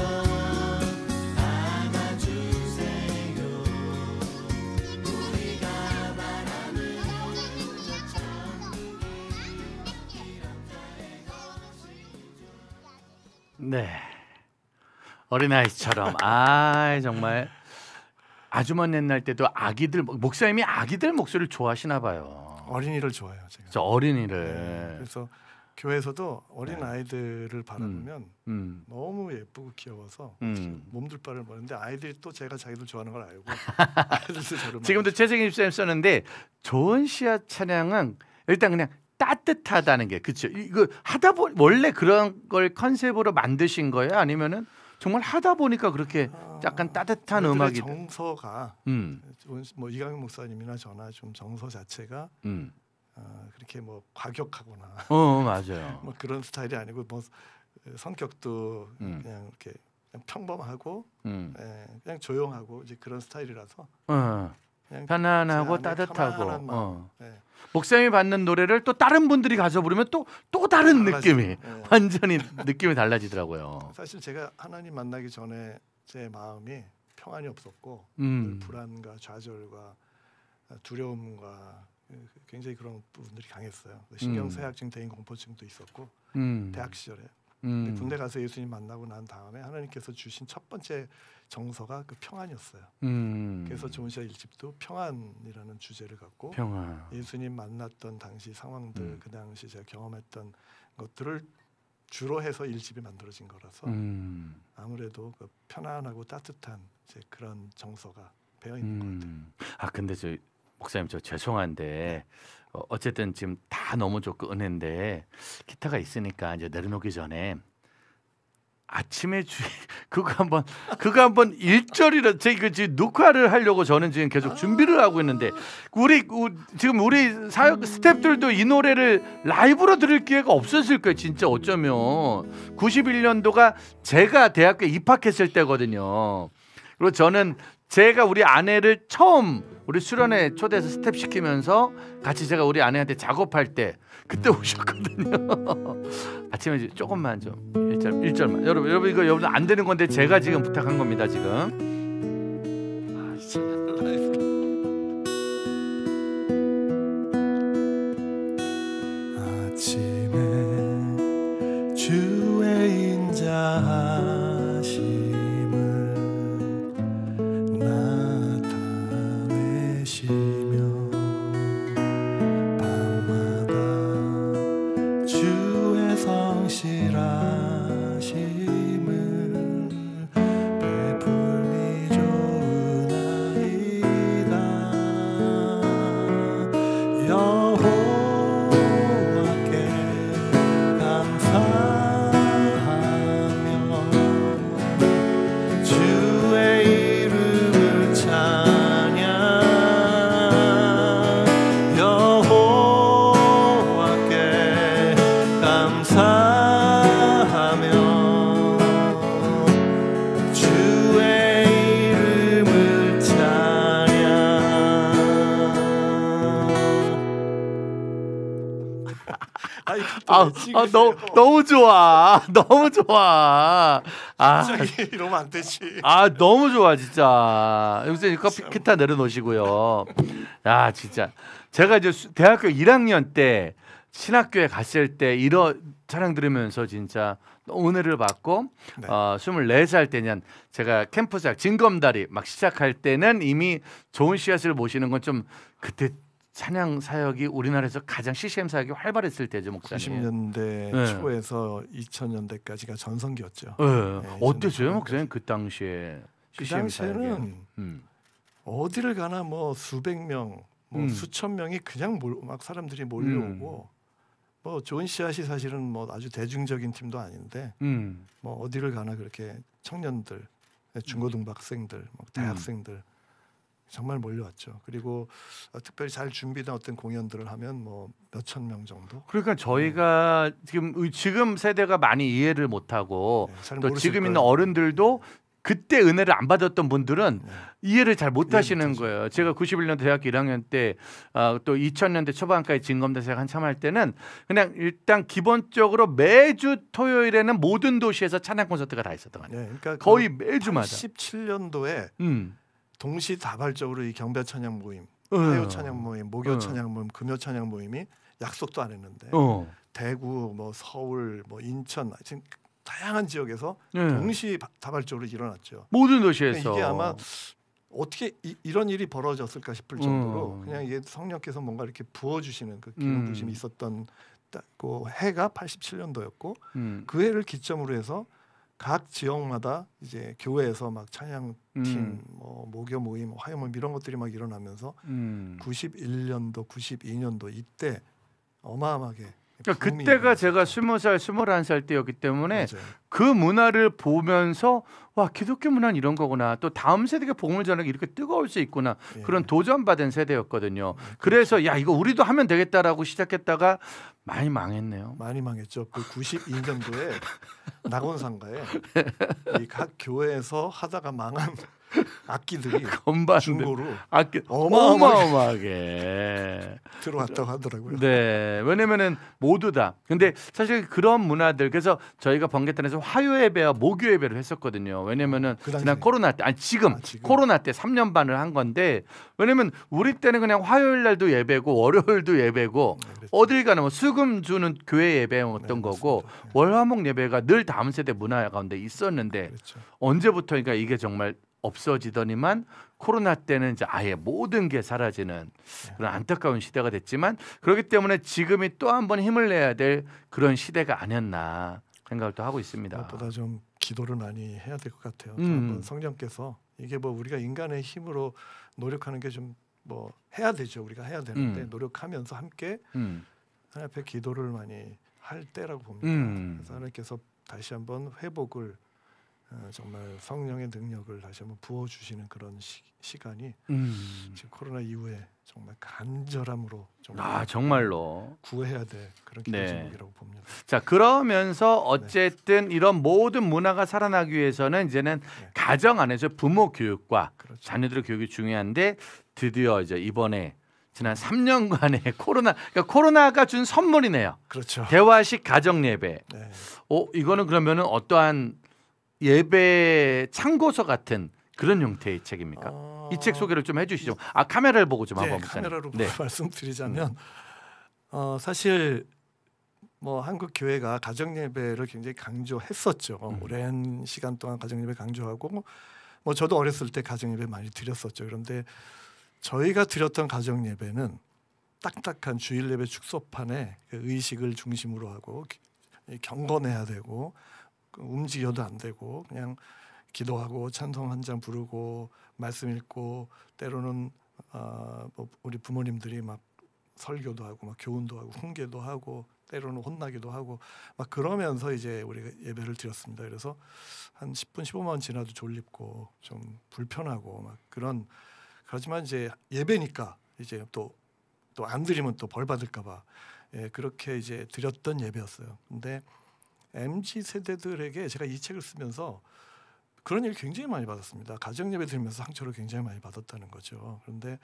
안아주세요. 우리가 바라는 저 천국이 이런 자의 것이죠. 네. 어린아이처럼 아 정말 아주 먼 옛날 때도 아기들 목사님이 아기들 목소리를 좋아하시나 봐요. 어린이를 좋아해요, 제가. 저 어린이를. 네, 그래서 교회에서도 어린 아이들을 바라보면 음. 너무 예쁘고 귀여워서 몸둘 바를 모르는데 아이들이 또 제가 자기들 좋아하는 걸 알고 아이들도 저를 지금도 최승희 집사님 썼는데 좋은 씨앗 찬양은 일단 그냥 따뜻하다는 게 그렇죠. 이거 하다 보니 원래 그런 걸 컨셉으로 만드신 거예요? 아니면은 정말 하다 보니까 그렇게 약간 따뜻한 저희들의 음악이 정서가 뭐 이강현 목사님이나 저나 좀 정서 자체가 그렇게 뭐 과격하거나 맞아요. 뭐 그런 스타일이 아니고 뭐 성격도 그냥 이렇게 그냥 평범하고 그냥 조용하고 이제 그런 스타일이라서 그냥 편안하고 제 안에 따뜻하고 편안한 마음. 네. 목사님이 받는 노래를 또 다른 분들이 가서 부르면 또 다른 달라지죠. 느낌이 네. 완전히 느낌이 달라지더라고요. 사실 제가 하나님 만나기 전에 제 마음이 평안이 없었고 불안과 좌절과 두려움과 굉장히 그런 부분들이 강했어요. 신경쇠약증, 대인공포증도 있었고 대학 시절에 군대 가서 예수님 만나고 난 다음에 하나님께서 주신 첫 번째 정서가 그 평안이었어요. 그래서 좋은 씨앗 1집도 평안이라는 주제를 갖고 평안. 예수님 만났던 당시 상황들 그 당시 제가 경험했던 것들을 주로 해서 1집이 만들어진 거라서 아무래도 그 편안하고 따뜻한 이제 그런 정서가 배어 있는 것 같아요. 아 근데 저 목사님 저 죄송한데 어쨌든 지금 다 너무 좋고 은혜인데 기타가 있으니까 이제 내려놓기 전에 아침에 그거 한번 1절이라 제가 지금 녹화를 하려고 저는 지금 계속 준비를 하고 있는데 지금 우리 사역 스태프들도 이 노래를 라이브로 들을 기회가 없었을 거예요. 진짜 어쩌면 91년도가 제가 대학교 입학했을 때거든요. 그리고 저는 제가 우리 아내를 처음 우리 수련회 초대해서 스텝 시키면서 같이 제가 우리 아내한테 작업할 때 그때 오셨거든요. 아침에 조금만 좀 1절만 여러분 이거 여러분 안 되는 건데 제가 지금 부탁한 겁니다 지금. 아침에 주의 인자하심을 나타내시며 밤마다 주의 성실하심을 베풀기 좋으나이다. 여호와께 감사하며 주의 이름을 찬양. 여호와께 감사하며 주의 이름을 찬양. 너무 좋아. 너무 좋아. 갑자기 이러면 안 되지. 너무 좋아 진짜. 여기서 커피 기타 내려놓으시고요. 야 진짜 제가 이제 대학교 1학년 때 신학교에 갔을 때 이런 찬양 들으면서 진짜 너무 은혜를 받고 네. 24살 때는 제가 캠프사역 진검다리 막 시작할 때는 이미 좋은 씨앗을 모시는 건 좀 그때 찬양 사역이 우리나라에서 가장 CCM 사역이 활발했을 때죠, 목사님. 90년대 네. 초에서 2000년대까지가 전성기였죠. 네. 네, 어땠어요, 목사님 그 당시에? 그 CCM 사역이? 당시에는 어디를 가나 뭐 수백 명, 뭐 수천 명이 그냥 막 사람들이 몰려오고 뭐 좋은 씨앗이 사실은 뭐 아주 대중적인 팀도 아닌데 뭐 어디를 가나 그렇게 청년들, 중고등학생들, 뭐 대학생들 정말 몰려왔죠. 그리고 특별히 잘 준비된 어떤 공연들을 하면 뭐 몇천 명 정도. 그러니까 저희가 지금 세대가 많이 이해를 못하고 잘 또 모르실 지금 있는 거예요. 어른들도 그때 은혜를 안 받았던 분들은 이해를 잘 못하시는 못하죠. 거예요. 제가 91년도 대학교 1학년 때 또 2000년대 초반까지 진검대사역 한참 할 때는 그냥 일단 기본적으로 매주 토요일에는 모든 도시에서 찬양 콘서트가 다 있었던 거 아니에요. 그러니까 거의 매주마다. 87년도에 동시다발적으로 이 경배 찬양 모임, 어. 화요 찬양 모임, 목요 찬양 모임, 금요 찬양 모임이 약속도 안 했는데 대구, 뭐 서울, 뭐 인천 지금 다양한 지역에서 동시다발적으로 일어났죠. 모든 도시에서. 이게 아마 어떻게 이런 일이 벌어졌을까 싶을 정도로 그냥 이게 성령께서 뭔가 이렇게 부어주시는 그 기름 부심이 있었던 그 해가 87년도였고 그 해를 기점으로 해서 각 지역마다 이제 교회에서 막 찬양팀, 뭐 목요 모임, 화요 모임 이런 것들이 막 일어나면서 91년도, 92년도 이때 어마어마하게. 그러니까 그때가 제가 20살, 21살 때였기 때문에 맞아요. 그 문화를 보면서 와 기독교 문화는 이런 거구나. 또 다음 세대가 복음을 전하기 이렇게 뜨거울 수 있구나. 예. 그런 도전받은 세대였거든요. 그래서 야 이거 우리도 하면 되겠다라고 시작했다가 많이 망했네요. 많이 망했죠. 그 92년도에 낙원상가에 이 각 교회에서 하다가 망한 악기들이 건반 중고로 악기 어마어마하게 들어왔다고 하더라고요. 네, 왜냐면은 모두 다. 근데 사실 그런 문화들 그래서 저희가 번개탄에서 화요 예배와 목요 예배를 했었거든요. 왜냐면은 그 당시에? 지난 코로나 때 지금 지금. 코로나 때 3년 반을 한 건데 왜냐면 우리 때는 그냥 화요일 날도 예배고 월요일도 예배고 그랬죠. 어딜 가나 뭐 수금 주는 교회 예배였던 네, 거고 맞습니다. 월화목 예배가 늘 다음 세대 문화 가운데 있었는데 그렇죠. 언제부터인가 이게 정말 없어지더니만 코로나 때는 이제 아예 모든 게 사라지는 그런 안타까운 시대가 됐지만 그렇기 때문에 지금이 또 한 번 힘을 내야 될 그런 시대가 아니었나. 생각을 또 하고 있습니다. 무엇보다 좀 기도를 많이 해야 될 것 같아요. 음. 성령께서 이게 뭐 우리가 인간의 힘으로 노력하는 게 좀 뭐 해야 되죠. 우리가 해야 되는데 노력하면서 함께 하나님 앞에 기도를 많이 할 때라고 봅니다. 그래서 하나님께서 다시 한번 회복을 정말 성령의 능력을 다시 한번 부어주시는 그런 시간이 지금 코로나 이후에 정말 간절함으로 정말 정말로 구해야 될 그런 기도 네. 제목이라고 봅니다. 자 그러면서 어쨌든 이런 모든 문화가 살아나기 위해서는 이제는 네. 가정 안에서 부모 교육과 그렇죠. 자녀들의 교육이 중요한데 드디어 이제 이번에 지난 3년간의 그러니까 코로나가 준 선물이네요. 그렇죠. 대화식 가정 예배. 네. 이거는 그러면은 어떠한 예배 참고서 같은 그런 형태의 책입니까? 이 책 소개를 좀 해주시죠. 카메라를 보고 좀 한번 목사님. 카메라로 네. 말씀드리자면 사실 뭐 한국 교회가 가정 예배를 굉장히 강조했었죠. 오랜 시간 동안 가정 예배 강조하고 뭐 저도 어렸을 때 가정 예배 많이 드렸었죠. 그런데 저희가 드렸던 가정 예배는 딱딱한 주일 예배 축소판에 그 의식을 중심으로 하고 경건해야 되고 움직여도 안 되고 그냥 기도하고 찬송 한 장 부르고 말씀 읽고 때로는 뭐 우리 부모님들이 막 설교도 하고 막 교훈도 하고 훈계도 하고 때로는 혼나기도 하고 막 그러면서 이제 우리가 예배를 드렸습니다. 그래서 한 10분 15분 지나도 졸립고 좀 불편하고 막 그렇지만 이제 예배니까 이제 또 안 드리면 또 벌 받을까봐 그렇게 이제 드렸던 예배였어요. 근데 MZ 세대들에게 제가 이 책을 쓰면서 그런 일 굉장히 많이 받았습니다. 가정 예배 드리면서 상처를 굉장히 많이 받았다는 거죠. 그런데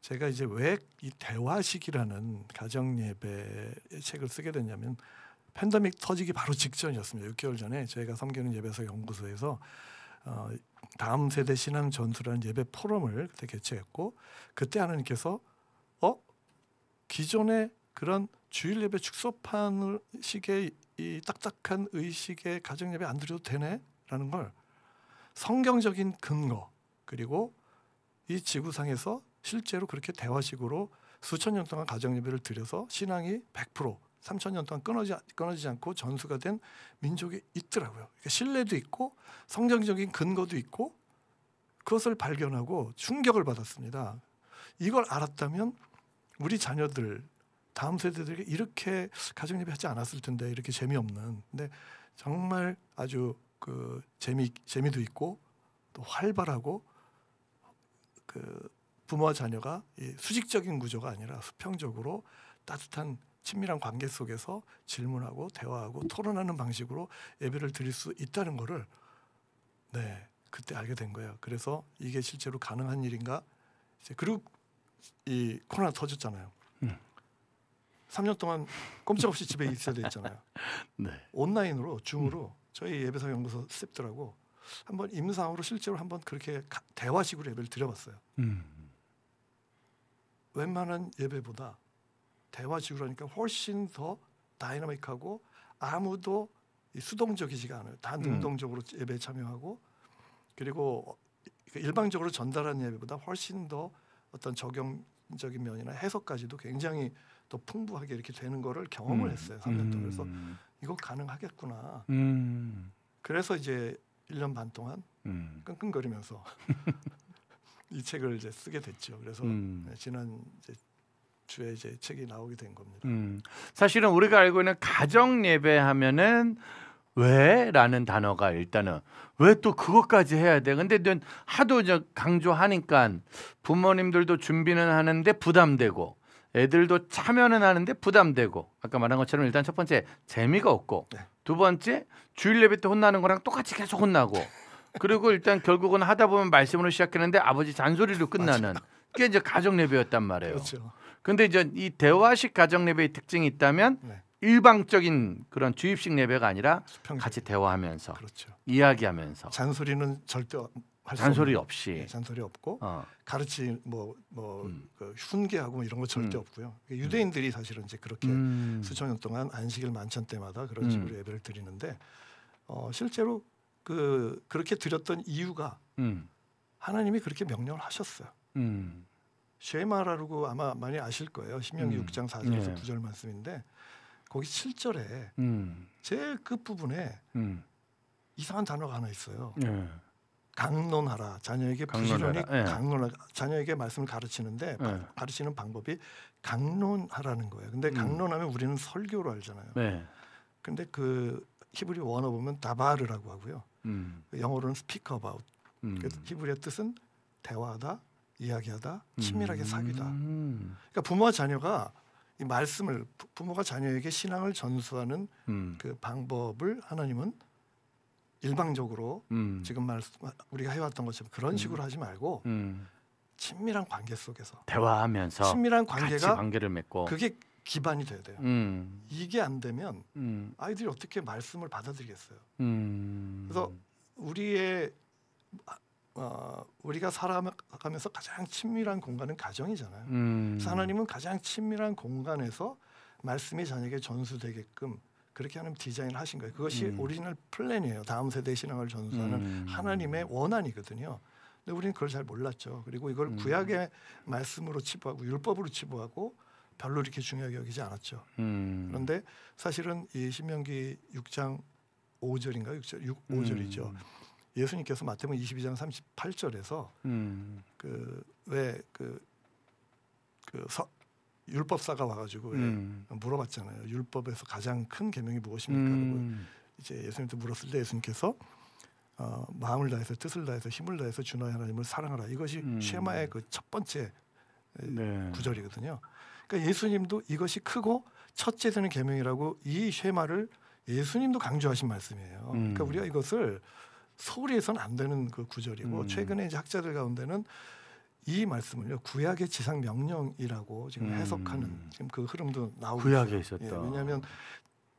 제가 이제 왜 이 대화식이라는 가정 예배 책을 쓰게 됐냐면 팬데믹 터지기 바로 직전이었습니다. 6개월 전에 저희가 섬기는 예배석 연구소에서 다음 세대 신앙 전투라는 예배 포럼을 그때 개최했고 그때 하나님께서 기존의 그런 주일 예배 축소판 식의 이 딱딱한 의식의 가정 예배 안 드려도 되네라는 걸 성경적인 근거 그리고 이 지구상에서 실제로 그렇게 대화식으로 수천 년 동안 가정 예배를 드려서 신앙이 100% 3천 년 동안 끊어지지 않고 전수가 된 민족이 있더라고요. 그러니까 신뢰도 있고 성경적인 근거도 있고 그것을 발견하고 충격을 받았습니다. 이걸 알았다면 우리 자녀들 다음 세대들에게 이렇게 가정 예배 하지 않았을 텐데 이렇게 재미없는 근데 정말 아주 그 재미도 있고 또 활발하고 그 부모와 자녀가 이 수직적인 구조가 아니라 수평적으로 따뜻한 친밀한 관계 속에서 질문하고 대화하고 토론하는 방식으로 예배를 드릴 수 있다는 거를 그때 알게 된 거예요. 그래서 이게 실제로 가능한 일인가? 그리고 이 코로나 터졌잖아요. 3년 동안 꼼짝없이 집에 있어야 됐잖아요. 네. 온라인으로 줌으로 저희 예배석 연구소 스태프들하고 한번 임상으로 실제로 한번 그렇게 대화식으로 예배를 드려봤어요. 웬만한 예배보다 대화식으로 하니까 훨씬 더 다이나믹하고 아무도 수동적이지가 않아요. 다 능동적으로 예배에 참여하고 그리고 일방적으로 전달하는 예배보다 훨씬 더 어떤 적용적인 면이나 해석까지도 굉장히 더 풍부하게 이렇게 되는 거를 경험을 했어요. 3년 동안. 그래서 이거 가능하겠구나. 그래서 이제 1년 반 동안 끙끙거리면서 이 책을 이제 쓰게 됐죠. 그래서 지난 이제 주에 이제 책이 나오게 된 겁니다. 사실은 우리가 알고 있는 가정 예배하면은 왜라는 단어가 일단은 왜 또 그것까지 해야 돼? 근데 하도 이제 강조하니까 부모님들도 준비는 하는데 부담되고 애들도 참여는 하는데 부담되고 아까 말한 것처럼 일단 첫 번째 재미가 없고 두 번째 주일 예배 때 혼나는 거랑 똑같이 계속 혼나고 그리고 일단 결국은 하다 보면 말씀으로 시작했는데 아버지 잔소리로 끝나는 그게 이제 가정 예배였단 말이에요. 그렇죠. 근데 이제 이 대화식 가정 예배의 특징이 있다면 일방적인 그런 주입식 예배가 아니라 수평적. 같이 대화하면서 그렇죠. 이야기하면서 잔소리는 절대 할 수 잔소리 없는. 없이 잔소리 없고 어. 가르치 그 훈계하고 뭐 이런 거 절대 없고요. 유대인들이 사실은 이제 그렇게 수천 년 동안 안식일 만찬 때마다 그런 식으로 예배를 드리는데 실제로 그렇게 드렸던 이유가 하나님이 그렇게 명령을 하셨어요. 쉐마라고 아마 많이 아실 거예요. 신명기 6장 4절에서 9절 말씀인데 거기 7절에 제일 끝 부분에 이상한 단어가 하나 있어요. 예. 강론하라. 자녀에게 강론하라. 부지런히 예. 강론하라. 자녀에게 말씀을 가르치는데 예. 가르치는 방법이 강론하라는 거예요. 근데 강론하면 우리는 설교로 알잖아요. 네. 근데 그 히브리 원어 보면 다바르라고 하고요. 영어로는 speak about. 그래서 히브리의 뜻은 대화하다, 이야기하다, 친밀하게 사귀다. 그러니까 부모와 자녀가 이 말씀을 부모가 자녀에게 신앙을 전수하는 그 방법을 하나님은 일방적으로 지금 우리가 해왔던 것처럼 그런 식으로 하지 말고 친밀한 관계 속에서 대화하면서 친밀한 같이 관계가 관계를 맺고 그게 기반이 돼야 돼요. 이게 안 되면 아이들이 어떻게 말씀을 받아들이겠어요. 그래서 우리가 살아가면서 가장 친밀한 공간은 가정이잖아요. 그래서 하나님은 가장 친밀한 공간에서 말씀이 자녀에게 전수되게끔 그렇게 하는 디자인을 하신 거예요. 그것이 오리지널 플랜이에요. 다음 세대 신앙을 전수하는 하나님의 원안이거든요. 근데 우리는 그걸 잘 몰랐죠. 그리고 이걸 구약의 말씀으로 치부하고 율법으로 치부하고 별로 이렇게 중요하게 여기지 않았죠. 그런데 사실은 이 신명기 6장 5절인가 5절이죠. 예수님께서 마태복음 22장 38절에서 율법사가 와가지고 물어봤잖아요. 율법에서 가장 큰 계명이 무엇입니까? 그리고 이제 예수님한테 물었을 때 예수님께서 마음을 다해서 뜻을 다해서 힘을 다해서 주 너의 하나님을 사랑하라. 이것이 쉐마의 그 첫 번째 구절이거든요. 그러니까 예수님도 이것이 크고 첫째 되는 계명이라고 이 쉐마를 예수님도 강조하신 말씀이에요. 그러니까 우리가 이것을 소홀히 해서는 안 되는 그 구절이고 최근에 이제 학자들 가운데는 이 말씀을요 구약의 지상 명령이라고 지금 해석하는 지금 그 흐름도 나오고 구약에 있어요. 있었다. 왜냐하면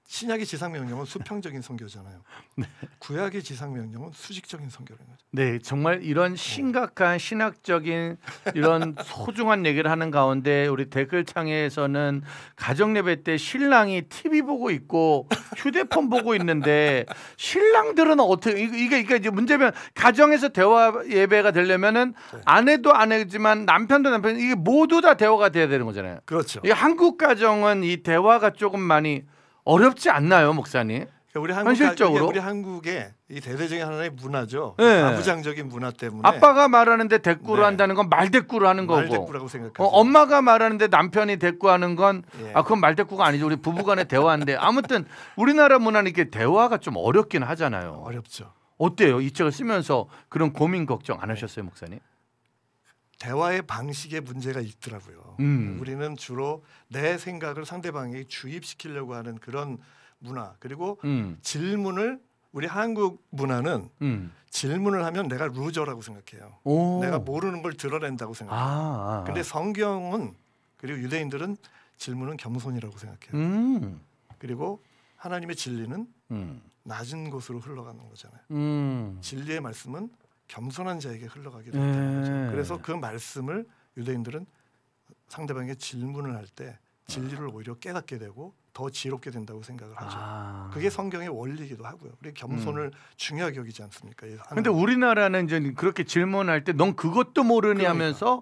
신약의 지상 명령은 수평적인 선교잖아요. 네. 구약의 지상 명령은 수직적인 선교라는 거죠. 네, 정말 이런 심각한 신학적인 이런 소중한 얘기를 하는 가운데 우리 댓글창에서는 가정 예배 때 신랑이 TV 보고 있고 휴대폰 보고 있는데 신랑들은 어떻게 이게 이제 문제면 가정에서 대화 예배가 되려면은 아내도 아내지만 남편도 남편 이게 모두 다 대화가 돼야 되는 거잖아요. 그렇죠. 이 한국 가정은 이 대화가 조금 많이 어렵지 않나요, 목사님? 그러니까 현실적으로 우리 한국의 이 대대적인 하나의 문화죠. 네. 가부장적인 문화 때문에 아빠가 말하는데 대꾸를 네. 한다는 건 말대꾸를 하는 거고 말대꾸라고 생각하죠. 엄마가 말하는데 남편이 대꾸하는 건 예. 그건 말대꾸가 아니죠. 우리 부부간의 대화인데 아무튼 우리나라 문화는 이렇게 대화가 좀 어렵긴 하잖아요. 어렵죠. 어때요? 이 책을 쓰면서 그런 고민 걱정 안 하셨어요, 목사님? 대화의 방식에 문제가 있더라고요. 우리는 주로 내 생각을 상대방에게 주입시키려고 하는 그런 문화 그리고 질문을 우리 한국 문화는 질문을 하면 내가 루저라고 생각해요. 오. 내가 모르는 걸 드러낸다고 생각해요. 근데 성경은 그리고 유대인들은 질문은 겸손이라고 생각해요. 그리고 하나님의 진리는 낮은 곳으로 흘러가는 거잖아요. 진리의 말씀은 겸손한 자에게 흘러가게 된다는 거죠. 그래서 그 말씀을 유대인들은 상대방에게 질문을 할 때 진리를 오히려 깨닫게 되고 더 지혜롭게 된다고 생각을 하죠. 그게 성경의 원리이기도 하고요. 우리 겸손을 중요하게 여기지 않습니까? 근데 우리나라는 이제 그렇게 질문할 때 넌 그것도 모르니 하면서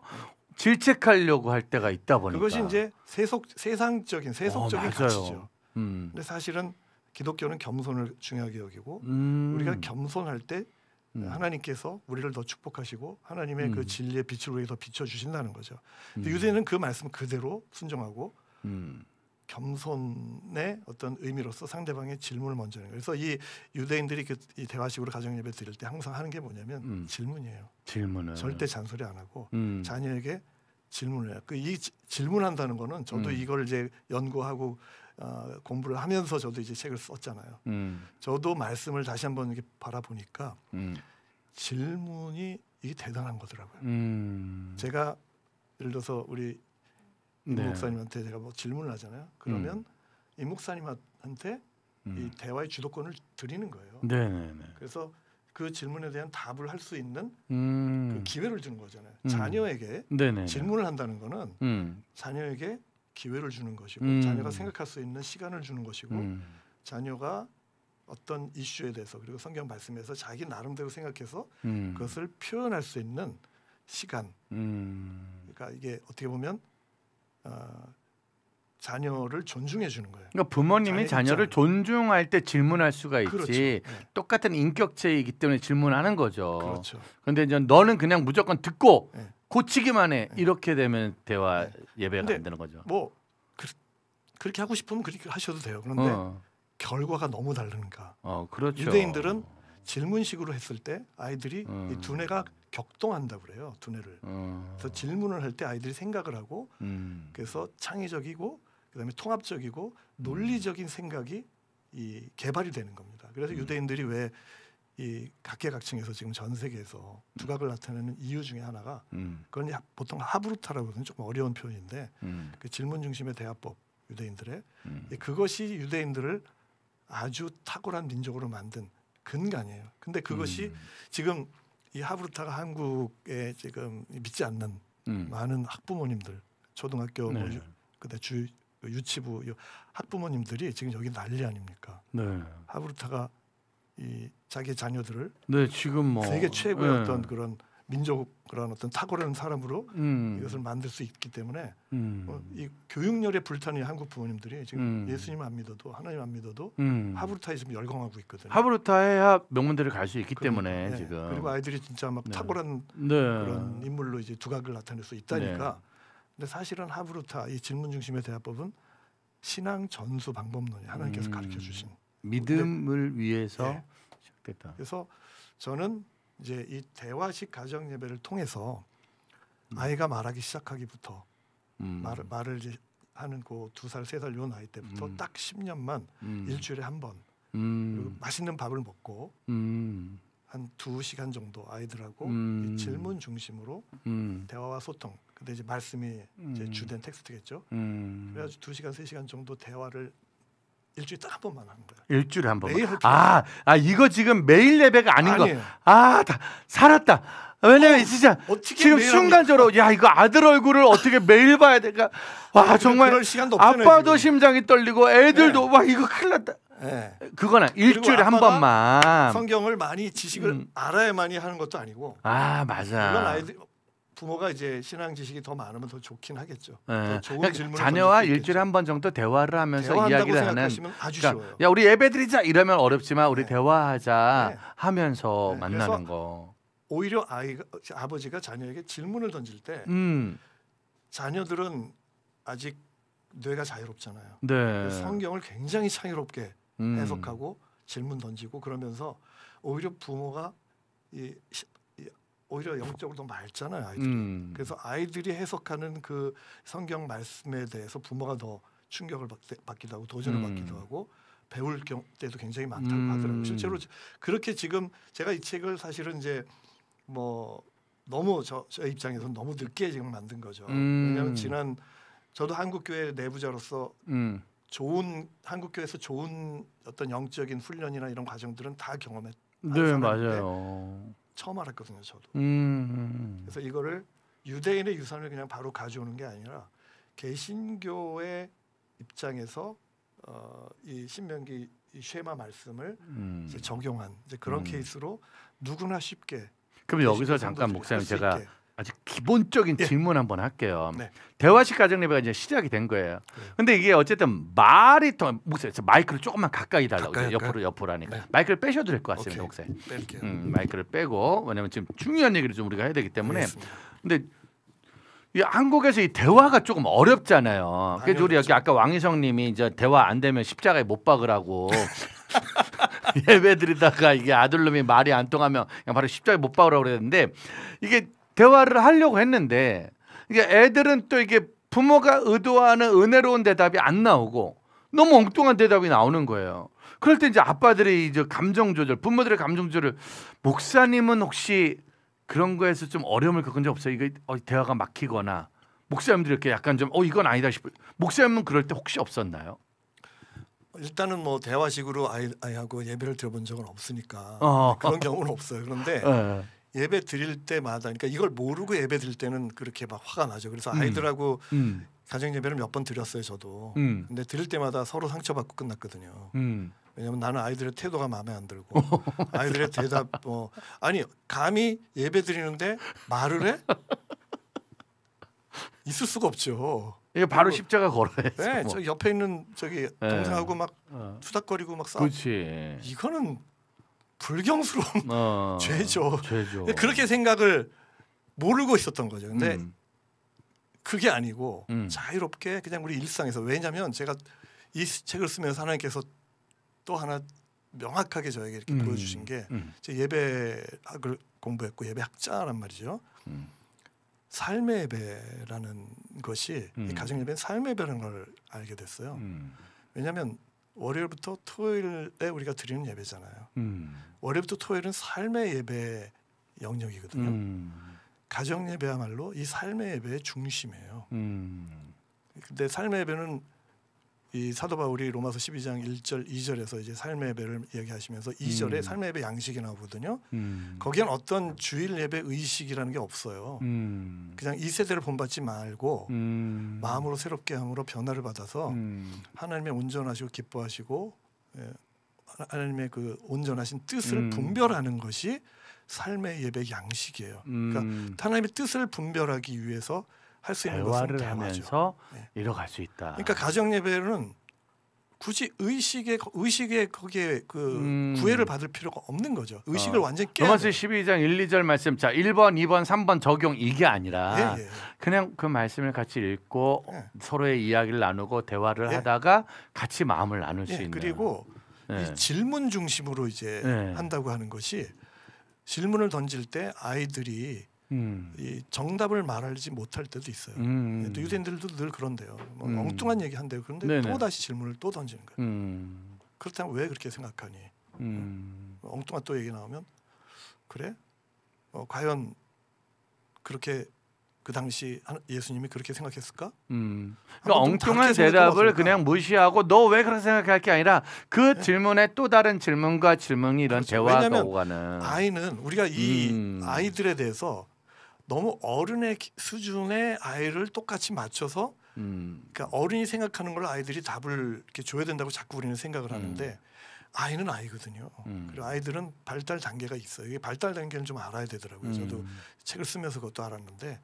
질책하려고 할 때가 있다 보니까 그것이 이제 세상적인 맞아요. 가치죠. 근데 사실은 기독교는 겸손을 중요하게 여기고 우리가 겸손할 때 하나님께서 우리를 더 축복하시고 하나님의 그 진리의 빛을 우리에게 더 비춰주신다는 거죠. 근데 유대인은 그 말씀 그대로 순종하고 겸손의 어떤 의미로서 상대방의 질문을 먼저 하는 거예요. 그래서 이 유대인들이 이 대화식으로 가정 예배 드릴 때 항상 하는 게 뭐냐면 질문이에요. 질문을 절대 잔소리 안 하고 자녀에게 질문을 해요. 이 질문한다는 거는 저도 이걸 이제 연구하고 공부를 하면서 저도 이제 책을 썼잖아요. 저도 말씀을 다시 한번 이렇게 바라보니까 질문이 이게 대단한 거더라고요. 제가 예를 들어서 우리 임 목사님한테 제가 뭐 질문을 하잖아요. 그러면 임 목사님한테 이 대화의 주도권을 드리는 거예요. 네네네. 그래서 그 질문에 대한 답을 할 수 있는 그 기회를 주는 거잖아요. 자녀에게 네네네. 질문을 한다는 거는 자녀에게 기회를 주는 것이고 자녀가 생각할 수 있는 시간을 주는 것이고 자녀가 어떤 이슈에 대해서 그리고 성경 말씀에서 자기 나름대로 생각해서 그것을 표현할 수 있는 시간. 그러니까 이게 어떻게 보면 자녀를 존중해 주는 거예요. 그러니까 부모님이 자녀를 존중할 때 질문할 수가 있지. 그렇죠. 네. 똑같은 인격체이기 때문에 질문하는 거죠. 그렇죠. 그런데 이제 너는 그냥 무조건 듣고 네. 고치기만 해. 이렇게 되면 대화 네. 예배가 근데 안 되는 거죠. 뭐 그렇게 하고 싶으면 그렇게 하셔도 돼요. 그런데 결과가 너무 다르니까. 그렇죠. 유대인들은 질문식으로 했을 때 아이들이 이 두뇌가 격동한다 그래요. 두뇌를. 그래서 질문을 할 때 아이들이 생각을 하고 그래서 창의적이고 그다음에 통합적이고 논리적인 생각이 이 개발이 되는 겁니다. 그래서 유대인들이 왜 이 각계각층에서 지금 전 세계에서 두각을 나타내는 이유 중에 하나가 그건 보통 하브루타라고 하는 조금 어려운 표현인데 그 질문 중심의 대화법 유대인들의 그것이 유대인들을 아주 탁월한 민족으로 만든 근간이에요. 근데 그것이 지금 이 하브루타가 한국에 지금 믿지 않는 많은 학부모님들, 초등학교 뭐 그다음 유치부 학부모님들이 지금 여기 난리 아닙니까? 네. 하브루타가 이 자기 자녀들을 네, 지금 뭐 세계 최고의 어떤 그런 민족 그런 어떤 탁월한 사람으로 이것을 만들 수 있기 때문에 이 교육열에 불타는 한국 부모님들이 지금 예수님 안 믿어도 하나님 안 믿어도 하브루타에 지금 열광하고 있거든요. 하브루타에야 명문대를 갈 수 있기 그러니까, 때문에 네. 지금 그리고 아이들이 진짜 막 탁월한 네. 그런 인물로 이제 두각을 나타낼 수 있다니까. 근데 사실은 하브루타 이 질문 중심의 대화법은 신앙 전수 방법론이 하나님께서 가르쳐 주신 믿음을 위해서 네. 시작됐다. 그래서 저는 이제 이 대화식 가정 예배를 통해서 아이가 말하기 시작하기부터 말을 이제 하는 그 2살, 3살 요 나이 때부터 딱 10년만 일주일에 한 번 그리고 맛있는 밥을 먹고 한 2시간 정도 아이들하고 이 질문 중심으로 대화와 소통. 근데 이제 말씀이 이제 주된 텍스트겠죠. 그래가지고 2시간, 3시간 정도 대화를 일주일에 딱 한 번만 하는 거예요. 일주일에 한 번. 매일 할 필요 이거 지금 매일 예배가 아닌 아니에요. 거. 다 살았다. 왜냐면 진짜 어떻게 지금 매일 순간적으로 야 이거 아들 얼굴을 어떻게 매일 봐야 될까? 와 정말 그럴 시간도 없잖아요, 아빠도 지금. 심장이 떨리고 애들도 와 이거 큰일 났다. 네. 그거는 일주일에 한 아빠가 번만. 성경을 많이 지식을 알아야만이 하는 것도 아니고 물론 맞아. 아이들 부모가 이제 신앙 지식이 더 많으면 더 좋긴 하겠죠. 네. 더 좋은 그러니까 질문을 자녀와 던질 수 일주일에 있겠죠. 한 번 정도 대화를 하면서 대화한다고 이야기를 하는. 생각하시면 아주 쉬워요. 야 우리 예배 드리자 이러면 어렵지만 우리 네. 대화하자 네. 하면서 네. 만나는 그래서 거. 오히려 아버지가 자녀에게 질문을 던질 때 자녀들은 아직 뇌가 자유롭잖아요. 네. 성경을 굉장히 창의롭게 해석하고 질문 던지고 그러면서 오히려 부모가 오히려 영적으로 더 맑잖아요. 아이들이. 그래서 아이들이 해석하는 그 성경 말씀에 대해서 부모가 더 충격을 받기도 하고 도전을 받기도 하고 배울 때도 굉장히 많다고 하더라고요. 실제로 그렇게 지금 제가 이 책을 사실은 이제 뭐 너무 저 입장에서는 너무 늦게 지금 만든 거죠. 왜냐하면 저도 한국교회 내부자로서 좋은 한국교회에서 좋은 어떤 영적인 훈련이나 이런 과정들은 다 경험했. 네 맞아요. 처음 알았거든요, 저도. 음. 그래서 이거를 유대인의 유산을 그냥 바로 가져오는 게 아니라 개신교의 입장에서 이 신명기 이 쉐마 말씀을 이제 적용한 이제 그런 케이스로 누구나 쉽게. 그럼 여기서 잠깐 목사님 제가 아주 기본적인 예. 질문 한번 할게요. 네. 대화식 가정 예배가 이제 시작이 된 거예요. 근데 이게 어쨌든 말이 통 목사님 마이크를 조금만 가까이 달라고 가까이 옆으로 하니까 네. 마이크를 빼셔도 될 것 같습니다, 오케이. 목사님. 뺄게요. 마이크를 빼고 왜냐면 지금 중요한 얘기를 좀 우리가 해야 되기 때문에. 알겠습니다. 근데 이 한국에서 이 대화가 조금 어렵잖아요. 그래서 우리 여기 아까 왕희성님이 이제 대화 안 되면 십자가에 못 박으라고 예배드리다가 이게 아들놈이 말이 안 통하면 그냥 바로 십자가에 못 박으라고 그랬는데 이게 대화를 하려고 했는데 이게 애들은 또 이게 부모가 의도하는 은혜로운 대답이 안 나오고 너무 엉뚱한 대답이 나오는 거예요. 그럴 때 이제 아빠들이 이제 감정 조절, 부모들의 감정 조절, 목사님은 혹시 그런 거에서 좀 어려움을 겪은 적 없어요? 이게 대화가 막히거나 목사님들이 이렇게 약간 좀 이건 아니다 싶어요. 목사님은 그럴 때 혹시 없었나요? 일단은 뭐 대화식으로 아이하고 예배를 드려본 적은 없으니까 그런 경우는 없어요. 그런데 예배 드릴 때마다 그러니까 이걸 모르고 예배 드릴 때는 그렇게 막 화가 나죠. 그래서 아이들하고 가정 예배를 몇 번 드렸어요, 저도. 근데 드릴 때마다 서로 상처받고 끝났거든요. 왜냐하면 나는 아이들의 태도가 마음에 안 들고 아이들의 대답 아니 감히 예배 드리는데 말을 해? 있을 수가 없죠. 이게 바로 십자가 걸어야지. 네, 뭐. 저 옆에 있는 저기 동생하고 막 어. 투닥거리고 막 싸우. 그렇지. 이거는 불경스러운 죄죠. 죄죠. 그렇게 생각을 모르고 있었던 거죠. 근데 그게 아니고 음. 자유롭게 그냥 우리 일상에서 왜냐하면 제가 이 책을 쓰면서 하나님께서 또 하나 명확하게 저에게 이렇게 보여주신 게 제 예배학을 공부했고 예배학자란 말이죠. 삶의 예배라는 것이 이 가정 예배는 삶의 예배라는 걸 알게 됐어요. 왜냐하면 월요일부터 토요일에 우리가 드리는 예배잖아요. 월요일부터 토요일은 삶의 예배 영역이거든요. 가정 예배야말로 이 삶의 예배의 중심이에요. 근데 삶의 예배는 이 사도 바울이 로마서 12장 1절 2절에서 이제 삶의 예배를 얘기하시면서 2절에 삶의 예배 양식이 나오거든요. 거기엔 어떤 주일 예배 의식이라는 게 없어요. 그냥 이 세대를 본받지 말고 마음으로 새롭게 함으로 변화를 받아서 하나님의 온전하시고 기뻐하시고 하나님의 그 온전하신 뜻을 분별하는 것이 삶의 예배 양식이에요. 그러니까 하나님의 뜻을 분별하기 위해서 할 수 있는 것은 대화를 대화죠. 하면서 네. 이뤄갈 수 있다. 그러니까 가정 예배는 굳이 의식에 거기에 그 구애를 받을 필요가 없는 거죠. 의식을 완전히 깨야 로마서 돼요. 12장 1, 2절 말씀. 자, 1번, 2번, 3번 적용 이게 아니라 예. 그냥 그 말씀을 같이 읽고 예. 서로의 이야기를 나누고 대화를 예. 하다가 같이 마음을 나눌 수 예, 있는. 그리고 예. 이 질문 중심으로 이제 예. 한다고 하는 것이 질문을 던질 때 아이들이 이 정답을 말하지 못할 때도 있어요. 또 유대인들도 늘 그런데요. 뭐 엉뚱한 얘기 한대요. 그런데 네네. 또 다시 질문을 또 던지는 거예요. 그렇다면 왜 그렇게 생각하니? 엉뚱한 또 얘기 나오면 그래? 과연 그렇게 그 당시 예수님이 그렇게 생각했을까? 그러니까 한번 좀 엉뚱한 다르게 대답을 생각해봤을까? 그냥 무시하고 너 왜 그렇게 생각할 게 아니라 그 질문에 또 다른 질문과 질문이 이런 그렇죠. 대화가 왜냐하면 오가는. 아이는 우리가 이 아이들에 대해서 너무 어른의 수준의 아이를 똑같이 맞춰서 그러니까 어른이 생각하는 걸 아이들이 답을 이렇게 줘야 된다고 자꾸 우리는 생각을 하는데 아이는 아이거든요. 그리고 아이들은 발달 단계가 있어요. 이게 발달 단계는 좀 알아야 되더라고요. 저도 책을 쓰면서 그것도 알았는데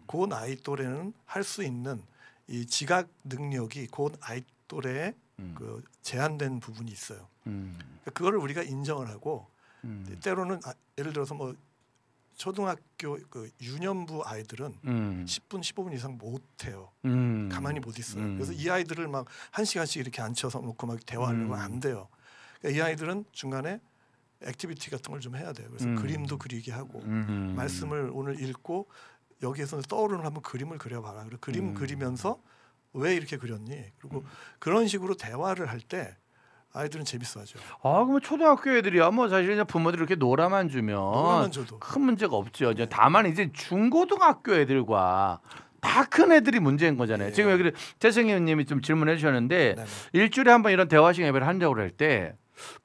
그 나이 또래는 할 수 있는 이 지각 능력이 그 아이 또래에 그 제한된 부분이 있어요. 그러니까 그거를 우리가 인정을 하고 때로는 예를 들어서 뭐 초등학교 그 유년부 아이들은 10분, 15분 이상 못 해요. 가만히 못 있어요. 그래서 이 아이들을 막 1시간씩 이렇게 앉혀서 놓고 막 대화하려고 안 돼요. 그러니까 이 아이들은 중간에 액티비티 같은 걸 좀 해야 돼요. 그래서 그림도 그리게 하고 말씀을 오늘 읽고 여기에서 떠오르는 한번 그림을 그려봐라. 그리고 그림 그리면서 왜 이렇게 그렸니? 그리고 그런 식으로 대화를 할 때 아이들은 재밌어하죠. 아, 그럼 초등학교 애들이야 뭐 사실 그냥 부모들이 이렇게 놀아만 주면 놀아만 줘도. 큰 문제가 없죠. 이제 다만 이제 중고등학교 애들과 다 큰 애들이 문제인 거잖아요. 예. 지금 여기 태승님이 좀 질문해 주셨는데 네네. 일주일에 한 번 이런 대화식 예배를 한다고 할 때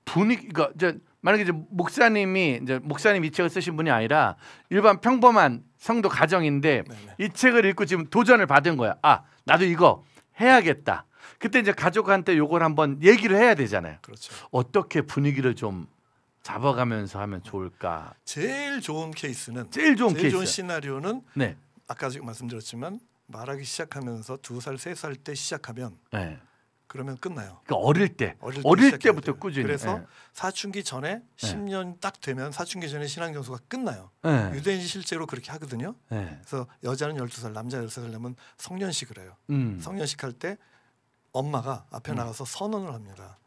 분위기가 이제 만약에 이제 목사님이 이제 목사님 이 책을 쓰신 분이 아니라 일반 평범한 성도 가정인데 네네. 이 책을 읽고 지금 도전을 받은 거야. 아, 나도 이거 해야겠다. 그때 이제 가족한테 요걸 한번 얘기를 해야 되잖아요. 그렇죠. 어떻게 분위기를 좀 잡아가면서 하면 좋을까? 제일 좋은 케이스는 제일 좋은 제일 케이스. 좋은 시나리오는 네. 아까 지금 말씀드렸지만 말하기 시작하면서 2살, 3살 때 시작하면 네. 그러면 끝나요. 그러니까 어릴 때, 어릴 어릴 시작해야 때부터 돼요. 꾸준히. 그래서 네. 사춘기 전에 10년 딱 되면 사춘기 전에 신앙정수가 끝나요. 네. 유대인이 실제로 그렇게 하거든요. 네. 그래서 여자는 12살, 남자 10살 되면 성년식을 해요. 성년식 할 때 엄마가 앞에 나가서 선언을 합니다.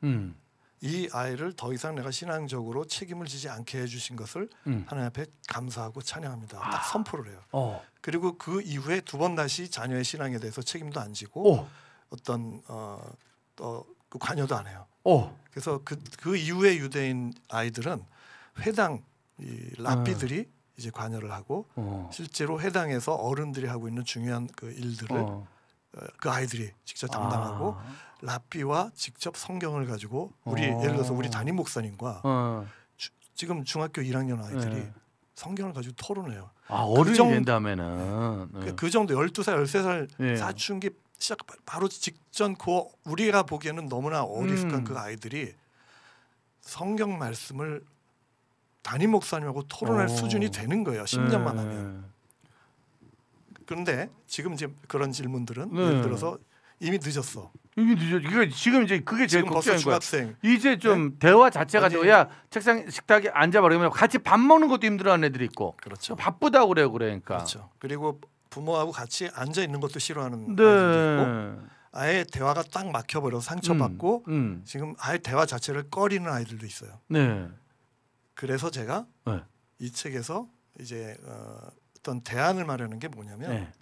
이 아이를 더 이상 내가 신앙적으로 책임을 지지 않게 해주신 것을 하나님 앞에 감사하고 찬양합니다. 딱 선포를 해요. 그리고 그 이후에 두 번 다시 자녀의 신앙에 대해서 책임도 안 지고 어떤 그 관여도 안 해요. 그래서 그 이후에 유대인 아이들은 회당 이 랍비들이 이제 관여를 하고 실제로 회당에서 어른들이 하고 있는 중요한 그 일들을 그 아이들이 직접 담당하고 랍비와 직접 성경을 가지고 우리 예를 들어서 우리 담임 목사님과 지금 중학교 1학년 아이들이 성경을 가지고 토론해요. 아, 어른이 된다면은 그 정도 12살, 13살 예. 사춘기 시작 바로 직전 그 우리가 보기에는 너무나 어리숙한 그 아이들이 성경 말씀을 담임 목사님하고 토론할 수준이 되는 거예요. 10년만 하면. 그런데 지금 이제 그런 질문들은 네. 예를 들어서 이미 늦었어. 이게 늦어. 이거 지금 이제 그게 제일 지금 벌써 걱정인 거야. 중학생. 이제 좀 대화 자체가 아니, 야 책상 식탁에 앉아봐 그러면 같이 밥 먹는 것도 힘들어하는 애들이 있고 그렇죠. 바쁘다고 그래요 그러니까. 그렇죠. 그리고 부모하고 같이 앉아 있는 것도 싫어하는 네. 아이들도 있고 아예 대화가 딱 막혀버려서 상처받고 음. 지금 아예 대화 자체를 꺼리는 아이들도 있어요. 네. 그래서 제가 네. 이 책에서 이제 어떤 대안을 마련한 게 뭐냐면 네.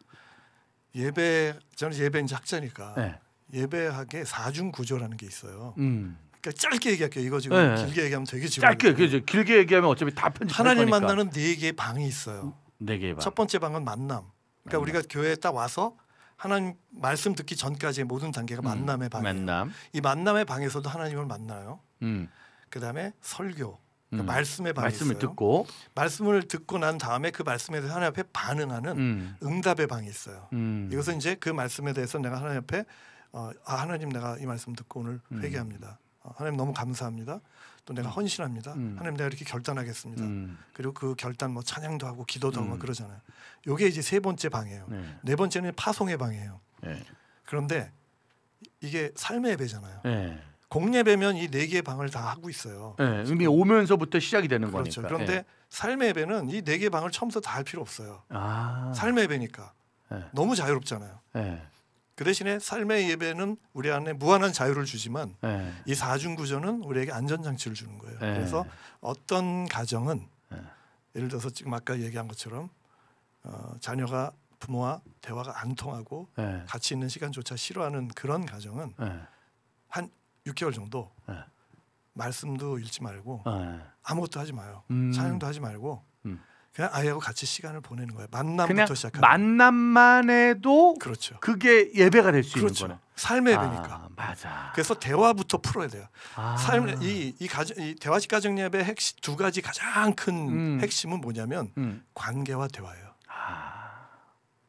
저는 예배 이제 학자니까 네. 예배학의 사중 구조라는 게 있어요. 음. 그러니까 짧게 얘기할게요. 이거 지금 네. 길게 얘기하면 되게 짧게 지루하거든요. 그죠. 길게 얘기하면 어차피 다 편집. 하나님 만나는 4개의 방이 있어요. 네 개 봐. 첫 번째 방은 만남. 그러니까 우리가 교회에 딱 와서 하나님 말씀 듣기 전까지의 모든 단계가 만남의 방이에요. 만남. 이 만남의 방에서도 하나님을 만나요. 음. 그다음에 설교. 그러니까 말씀의 방이 말씀을 있어요. 듣고. 말씀을 듣고 난 다음에 그 말씀에 대해서 하나님 앞에 반응하는 응답의 방이 있어요. 이것은 이제 그 말씀에 대해서 내가 하나님 앞에 하나님 내가 이 말씀 듣고 오늘 회개합니다. 하나님 너무 감사합니다. 또 내가 헌신합니다. 하나님 내가 이렇게 결단하겠습니다. 그리고 그 결단 뭐 찬양도 하고 기도도 하고 막 그러잖아요. 요게 이제 세 번째 방이에요. 네 번째는 파송의 방이에요. 네. 그런데 이게 삶의 예배잖아요. 네. 공예배면 이 4개의 방을 다 하고 있어요. 네. 이미 오면서부터 시작이 되는 그렇죠. 거니까. 그런데 네. 삶의 예배는 이 4개의 방을 처음부터 다 할 필요 없어요. 아. 삶의 예배니까 네. 너무 자유롭잖아요. 네. 그 대신에 삶의 예배는 우리 안에 무한한 자유를 주지만 네. 이 사중구조는 우리에게 안전장치를 주는 거예요. 네. 그래서 어떤 가정은 네. 예를 들어서 지금 아까 얘기한 것처럼 자녀가 부모와 대화가 안 통하고 네. 같이 있는 시간조차 싫어하는 그런 가정은 네. 한 6개월 정도 네. 말씀도 읽지 말고 네. 아무것도 하지 마요. 음. 찬양도 하지 말고 그냥 아이하고 같이 시간을 보내는 거예요. 그냥 만남부터 시작하는 만남만 해도 그렇죠. 그게 예배가 될 수 그렇죠. 있는 거네. 삶의 예배니까. 아, 맞아. 그래서 대화부터 풀어야 돼요. 아. 삶 이 대화식 가정 예배 핵심 두 가지 가장 큰 핵심은 뭐냐면 관계와 대화예요.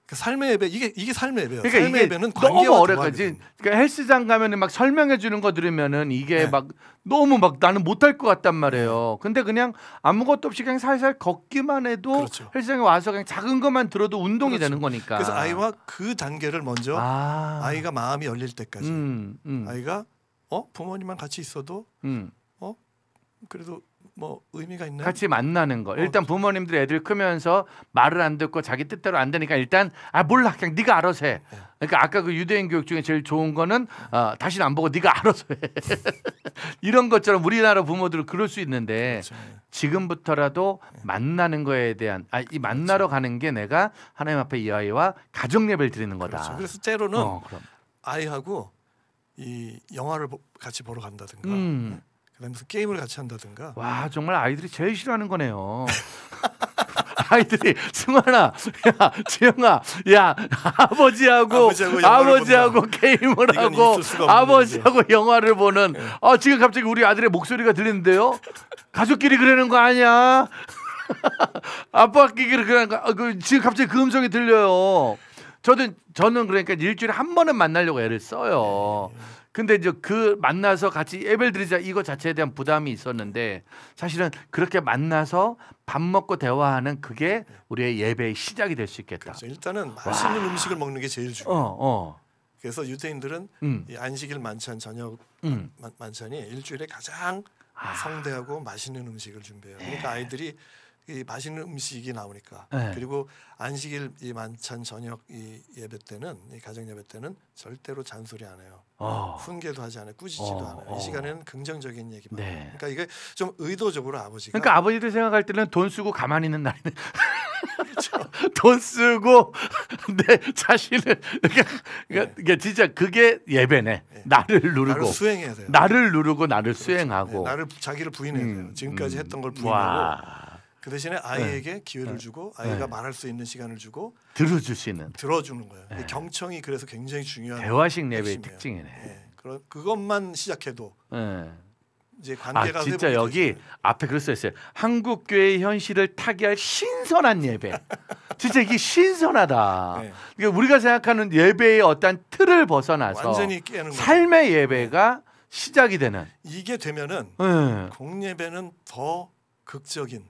그 삶의 예배 이게 삶의 예배예요. 그러니까 삶의 이게 예배는 너무 관계와 어렵거든. 대화거든요. 그러니까 헬스장 가면은 막 설명해 주는 거 들으면은 이게 네. 막 너무 막 나는 못할 것 같단 말이에요. 근데 그냥 아무것도 없이 그냥 살살 걷기만 해도 그렇죠. 헬스장에 와서 그냥 작은 것만 들어도 운동이 그렇죠. 되는 거니까. 그래서 아이와 그 단계를 먼저 아. 아이가 마음이 열릴 때까지 아이가 부모님만 같이 있어도 그래도 뭐 의미가 있나요? 같이 만나는 거. 일단 부모님들이 애들 크면서 말을 안 듣고 자기 뜻대로 안 되니까 일단 몰라 그냥 네가 알아서 해. 그러니까 아까 그 유대인 교육 중에 제일 좋은 거는 다시는 안 보고 네가 알아서 해. 이런 것처럼 우리나라 부모들은 그럴 수 있는데 그렇죠. 지금부터라도 만나는 거에 대한 이 만나러 가는 게 내가 하나님 앞에 이 아이와 가정 예배를 드리는 거다. 그렇죠. 그래서 때로는 그럼. 아이하고 이 영화를 같이 보러 간다든가 그다음에 무슨 게임을 같이 한다든가 와 정말 아이들이 제일 싫어하는 거네요. 아이들이 승환아, 야 지영아, 야 아버지하고 게임을 이건 하고 있을 수가 없는 아버지하고 영화를 보는. 지금 갑자기 우리 아들의 목소리가 들리는데요. 가족끼리 그러는 거 아니야? 아빠끼리 그러는 거. 지금 갑자기 그 음성이 들려요. 저는 그러니까 일주일에 한 번은 만나려고 애를 써요. 근데 이제 그 만나서 같이 예배를 드리자 이거 자체에 대한 부담이 있었는데 사실은 그렇게 만나서 밥 먹고 대화하는 그게 우리의 예배의 시작이 될 수 있겠다. 그렇죠. 일단은 맛있는 음식을 먹는 게 제일 중요해요. 그래서 유대인들은 이 안식일 만찬 저녁 만찬이 일주일에 가장 성대하고 맛있는 음식을 준비해요. 그러니까 아이들이 이 맛있는 음식이 나오니까 그리고 안식일 이 만찬 저녁 이 예배 때는 이 가정 예배 때는 절대로 잔소리 안 해요. 훈계도 하지 않아요. 꾸짖지도 않아요. 이 시간에는 긍정적인 얘기만 해요. 그러니까 이게 좀 의도적으로 아버지가 그러니까 아버지들 생각할 때는 돈 쓰고 가만히 있는 날에는 돈 쓰고 내 자신을 그러니까 진짜 그게 예배네. 나를 누르고 나를 수행해야 돼요. 나를 누르고 나를 그렇죠. 수행하고 나를 자기를 부인해야 돼요. 지금까지 했던 걸 부인하고 그 대신에 아이에게 기회를 주고 아이가 말할 수 있는 시간을 주고 들어주시는 들어주는 거예요. 이 경청이 그래서 굉장히 중요한 대화식 예배의 핵심이에요. 특징이네. 그것만 시작해도 이제 관계가 진짜 회복이 여기 되죠. 앞에 그랬어요. 한국 교회의 현실을 타개할 신선한 예배. 진짜 이게 신선하다. 그러니까 우리가 생각하는 예배의 어떤 틀을 벗어나서 완전히 깨는 삶의 예배가 시작이 되는. 이게 되면은 공예배는 더 극적인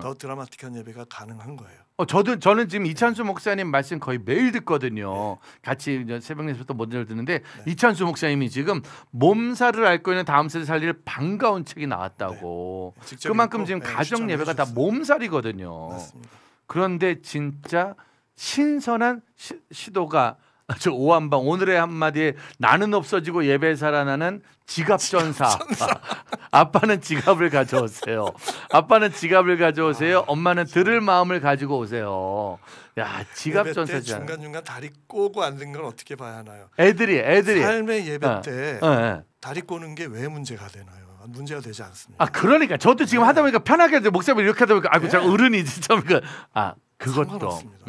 더 드라마틱한 예배가 가능한 거예요. 저는 지금 이찬수 목사님 말씀 거의 매일 듣거든요. 같이 이제 새벽 4시부터 먼저 듣는데 이찬수 목사님이 지금 몸살을 앓고 있는 다음 세대 살릴 반가운 책이 나왔다고. 직접 그만큼 읽고, 지금 가정 추천해 예배가 다 주셨어요. 몸살이거든요. 맞습니다. 그런데 진짜 신선한 시도가 저 오한방 오늘의 한마디에 나는 없어지고 예배 살아나는 지갑 전사. 아빠는 지갑을 가져오세요. 아빠는 지갑을 가져오세요. 엄마는 들을 마음을 가지고 오세요. 야, 지갑 예배 때 전사잖아. 중간중간 다리 꼬고 앉는 건 어떻게 봐야 하나요? 애들이 삶의 예배 어, 때 어. 다리 꼬는 게 왜 문제가 되나요? 문제가 되지 않습니다. 아, 그러니까 저도 지금 하다 보니까 편하게 이제 목사님 이렇게 하다 보니까 아이고 제가 어른이지 좀 그것도 상관없습니다.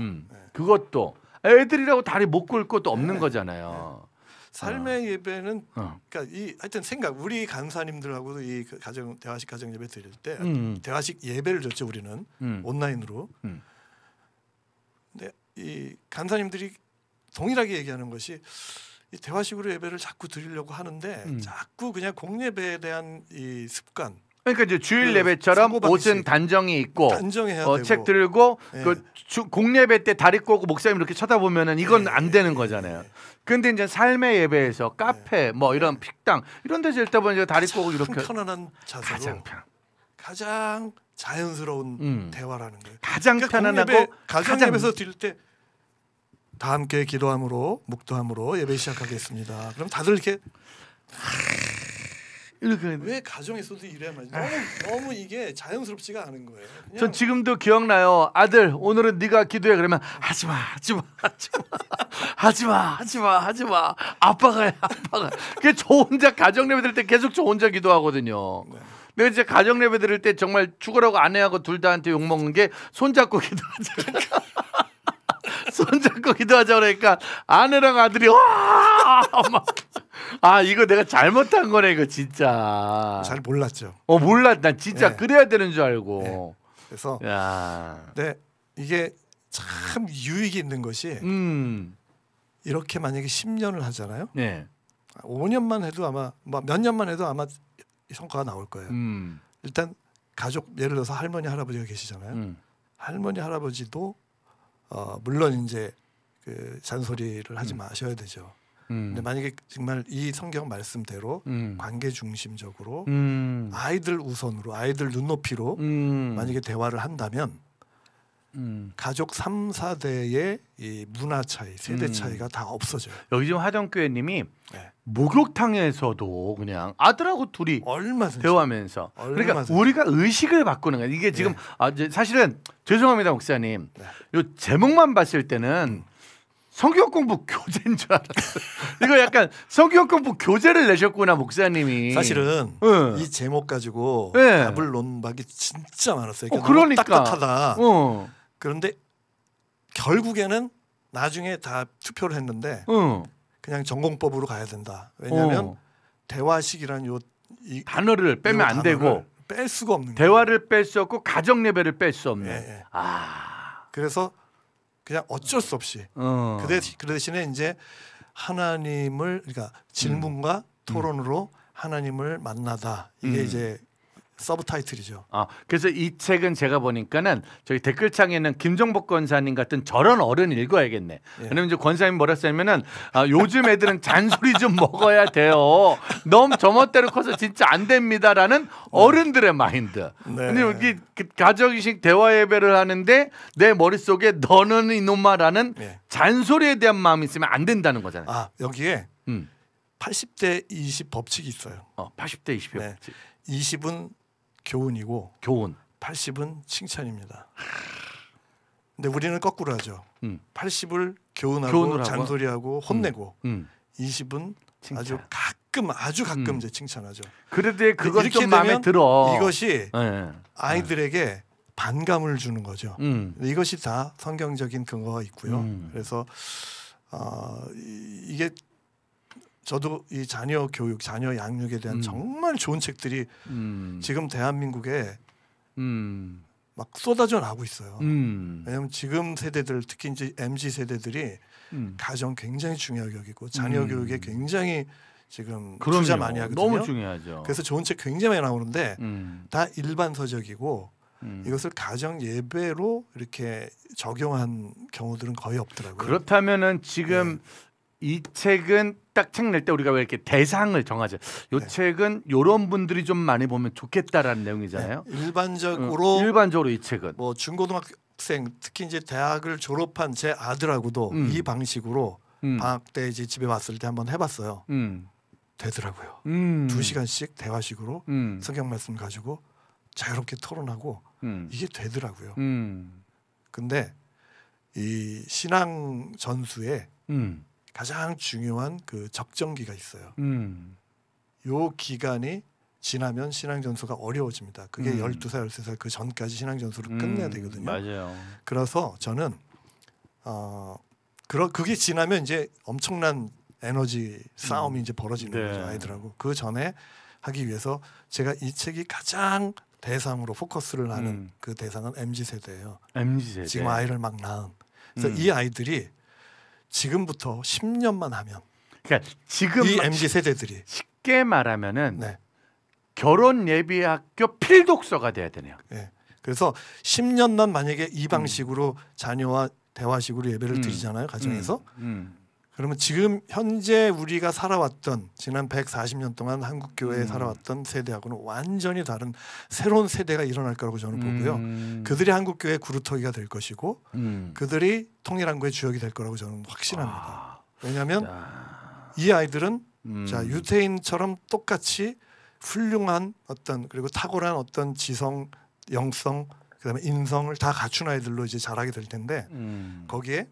그것도 애들이라고 다리 못 굴 것도 없는 거잖아요. 삶의 예배는 어. 그러니까 이 하여튼 이 간사님들하고도 이 가정 대화식 가정 예배 드릴 때 대화식 예배를 줬죠 우리는 온라인으로. 근데 이 간사님들이 동일하게 얘기하는 것이 이 대화식으로 예배를 자꾸 드리려고 하는데 자꾸 그냥 공예배에 대한 이 습관. 그러니까 이제 주일 예배처럼 사고방식. 옷은 단정히 입고 단정해야 되고 책 들고 예. 그 공예배 때 다리 꼬고 목사님 이렇게 쳐다보면은 이건 안 되는 거잖아요. 근데 이제 삶의 예배에서 카페 뭐 이런 픽당 이런 데서 읽다 보니 다리 꼬고 이렇게 편안한 자세로 가장 자연스러운 대화라는 거예요. 가장 그러니까 편안하고 공예배, 가정 예배에서 드릴 때 다 함께 기도함으로 묵도함으로 예배 시작하겠습니다. 그럼 다들 이렇게 왜 가정에서도 이래야 말이지? 너무 이게 자연스럽지가 않은 거예요. 그냥 전 지금도 기억나요. 아들 오늘은 네가 기도해 그러면 하지마 아빠가 해. 그게 저 혼자 가정 예배 드릴 때 계속 저 혼자 기도하거든요. 내가 진짜 가정 예배 드릴 때 정말 죽으라고 아내하고 둘 다한테 욕 먹는 게 손잡고 기도하자. 손잡고 기도하자 그러니까 아내랑 아들이 아 이거 내가 잘못한 거네 이거 진짜. 잘 몰랐죠. 몰랐. 난 진짜 네. 그래야 되는 줄 알고. 네. 그래서 야. 네, 이게 참 유익이 있는 것이 이렇게 만약에 10년을 하잖아요. 네. 5년만 해도 아마 몇 년만 해도 아마 성과가 나올 거예요. 일단 가족 예를 들어서 할머니 할아버지가 계시잖아요. 할머니 할아버지도 물론 이제 그 잔소리를 하지 마셔야 되죠. 근데 만약에 정말 이 성경 말씀대로 관계 중심적으로 아이들 우선으로 아이들 눈높이로 만약에 대화를 한다면 가족 3, 4대의 이 문화 차이, 세대 차이가 다 없어져요. 여기 지금 하정교회님이 네. 목욕탕에서도 그냥 아들하고 둘이 얼마든지 대화하면서 그러니까 얼마든지. 우리가 의식을 바꾸는 거야. 이게 지금 이제 사실은 죄송합니다 목사님. 네. 요 제목만 봤을 때는 성경 공부 교재인 줄 알았어요. 이거 약간 성경 공부 교재를 내셨구나 목사님이. 사실은 응. 이 제목 가지고 네. 답을 놓은 박이 진짜 많았어요. 그러니까. 너무 딱딱하다. 어. 그런데 결국에는 나중에 다 투표를 했는데 그냥 전공법으로 가야 된다. 왜냐하면 대화식이라는 이 단어를 빼면 안 되고 뺄 수가 없는 거예요. 대화를 뺄 수 없고 가정 예배를 뺄 수 없는. 예. 아. 그래서 그냥 어쩔 수 없이 그 대신에 이제 하나님을 그러니까 질문과 토론으로 하나님을 만나다 이게 이제 서브 타이틀이죠. 그래서 이 책은 제가 보니까는 저기 댓글창에는 김종복 권사님 같은 저런 어른 읽어야겠네. 왜냐면 이제 권사님 뭐라 쓰냐면은 요즘 애들은 잔소리 좀 먹어야 돼요. 너무 저멋대로 커서 진짜 안 됩니다라는 어른들의 마인드. 네. 근데 여기 가정식 대화 예배를 하는데 내 머릿속에 너는 이놈아라는 네. 잔소리에 대한 마음이 있으면 안 된다는 거잖아요. 여기에 80대 20 법칙이 있어요. 80대 20이 네. 20은 교훈이고 교훈. 80은 칭찬입니다. 근데 우리는 거꾸로 하죠. 80을 교훈하고 교훈을 하고. 잔소리하고 혼내고 20은 칭찬. 아주 가끔 이제 칭찬하죠. 그래도 그건 이렇게 좀 마음에 되면 들어. 이것이 네. 아이들에게 반감을 주는 거죠. 이것이 다 성경적인 근거가 있고요. 그래서 이게 저도 이 자녀 교육, 자녀 양육에 대한 정말 좋은 책들이 지금 대한민국에 막 쏟아져 나오고 있어요. 왜냐하면 지금 세대들 특히 이제 MZ 세대들이 가정 굉장히 중요하게 여기고 자녀 교육에 굉장히 지금 투자 많이 하거든요. 너무 중요하죠. 그래서 좋은 책 굉장히 많이 나오는데 다 일반서적이고 이것을 가정 예배로 이렇게 적용한 경우들은 거의 없더라고요. 그렇다면은 지금 이 책은 딱 책 낼 때 우리가 왜 이렇게 대상을 정하죠. 이 책은 이런 분들이 좀 많이 보면 좋겠다라는 내용이잖아요. 일반적으로 이 책은 뭐 중고등학생 특히 이제 대학을 졸업한 제 아들하고도 이 방식으로 방학 때 이제 집에 왔을 때 한번 해봤어요. 되더라고요. 2시간씩 대화식으로 성경 말씀 가지고 자유롭게 토론하고 이게 되더라고요. 근데 이 신앙 전수에 가장 중요한 그 적정기가 있어요. 요 기간이 지나면 신앙 전수가 어려워집니다. 그게 12살, 13살 그 전까지 신앙 전수를 끝내야 되거든요. 맞아요. 그래서 저는 그게 지나면 이제 엄청난 에너지 싸움이 이제 벌어지는 거죠, 아이들하고. 그 전에 하기 위해서 제가 이 책이 가장 대상으로 포커스를 하는 그 대상은 MZ 세대예요. MZ 세대. 지금 아이를 막 낳은. 그래서 이 아이들이 지금부터 10년만 하면 그러니까 지금 이 MZ 세대들이 쉽게 말하면은 네. 결혼 예비 학교 필독서가 돼야 되네요. 네. 그래서 10년만 만약에 이 방식으로 자녀와 대화식으로 예배를 드리잖아요, 가정에서. 그러면 지금 현재 우리가 살아왔던 지난 140년 동안 한국 교회에 살아왔던 세대하고는 완전히 다른 새로운 세대가 일어날 거라고 저는 보고요. 그들이 한국 교회의 구루터기가 될 것이고 그들이 통일한국의 주역이 될 거라고 저는 확신합니다. 왜냐하면 이 아이들은 자 유태인처럼 똑같이 훌륭한 어떤 그리고 탁월한 어떤 지성, 영성, 그다음에 인성을 다 갖춘 아이들로 이제 자라게 될 텐데 거기에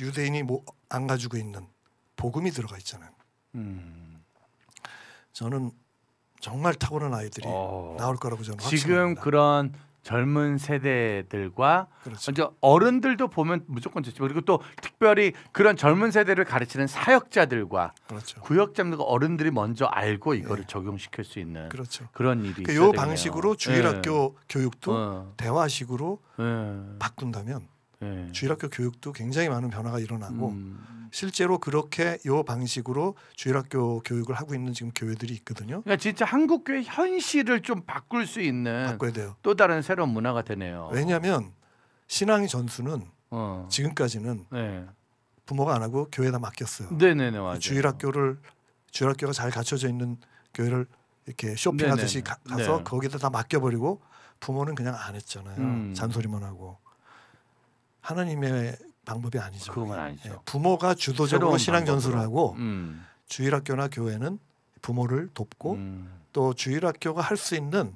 유대인이 뭐 안 가지고 있는 복음이 들어가 있잖아요. 저는 정말 탁월한 아이들이 나올 거라고 저는 확신합니다. 지금 그런 젊은 세대들과 그렇죠. 먼저 어른들도 보면 무조건 좋죠. 그리고 또 특별히 그런 젊은 세대를 가르치는 사역자들과 그렇죠. 구역장들과 어른들이 먼저 알고 이거를 적용시킬 수 있는 그렇죠. 그런 일이 있어야 요 되겠네요. 방식으로 주일학교 교육도 대화식으로 바꾼다면 주일학교 교육도 굉장히 많은 변화가 일어나고 실제로 그렇게 요 방식으로 주일학교 교육을 하고 있는 지금 교회들이 있거든요. 그러니까 진짜 한국 교회 현실을 좀 바꿀 수 있는 바꿔야 돼요. 또 다른 새로운 문화가 되네요. 왜냐하면 신앙 전수는 지금까지는 부모가 안 하고 교회에다 맡겼어요. 네네네 맞아요. 주일학교가 잘 갖춰져 있는 교회를 이렇게 쇼핑하듯이 가서 거기다 다 맡겨버리고 부모는 그냥 안 했잖아요. 잔소리만 하고. 하나님의 방법이 아니죠. 그건 아니죠. 부모가 주도적으로 신앙 전수를 하고 주일학교나 교회는 부모를 돕고 또 주일학교가 할 수 있는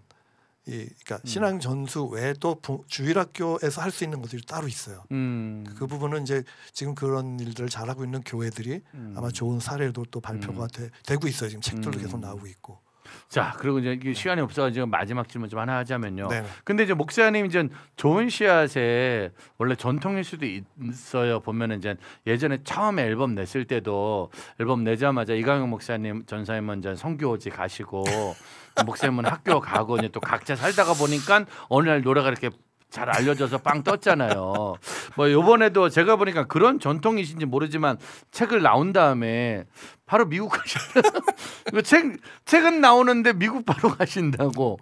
그러니까 신앙 전수 외에도 주일학교에서 할 수 있는 것들이 따로 있어요. 그 부분은 이제 지금 그런 일들을 잘하고 있는 교회들이 아마 좋은 사례도 또 발표가 되고 있어요. 지금 책들도 계속 나오고 있고. 자 그리고 이제 시간이 없어가지고 마지막 질문 좀 하나 하자면요. 네네. 근데 이제 목사님 이제 좋은 씨앗에 원래 전통일 수도 있어요. 보면은 이제 예전에 처음에 앨범 냈을 때도 앨범 내자마자 이강용 목사님 전사님은 이제 선교지 가시고 목사님은 학교 가고 이제 또 각자 살다가 보니까 어느 날 노래가 이렇게 잘 알려져서 빵 떴잖아요. 뭐 이번에도 제가 보니까 그런 전통이신지 모르지만 책을 나온 다음에 바로 미국 가신다. 이거 책은 나오는데 미국 바로 가신다고.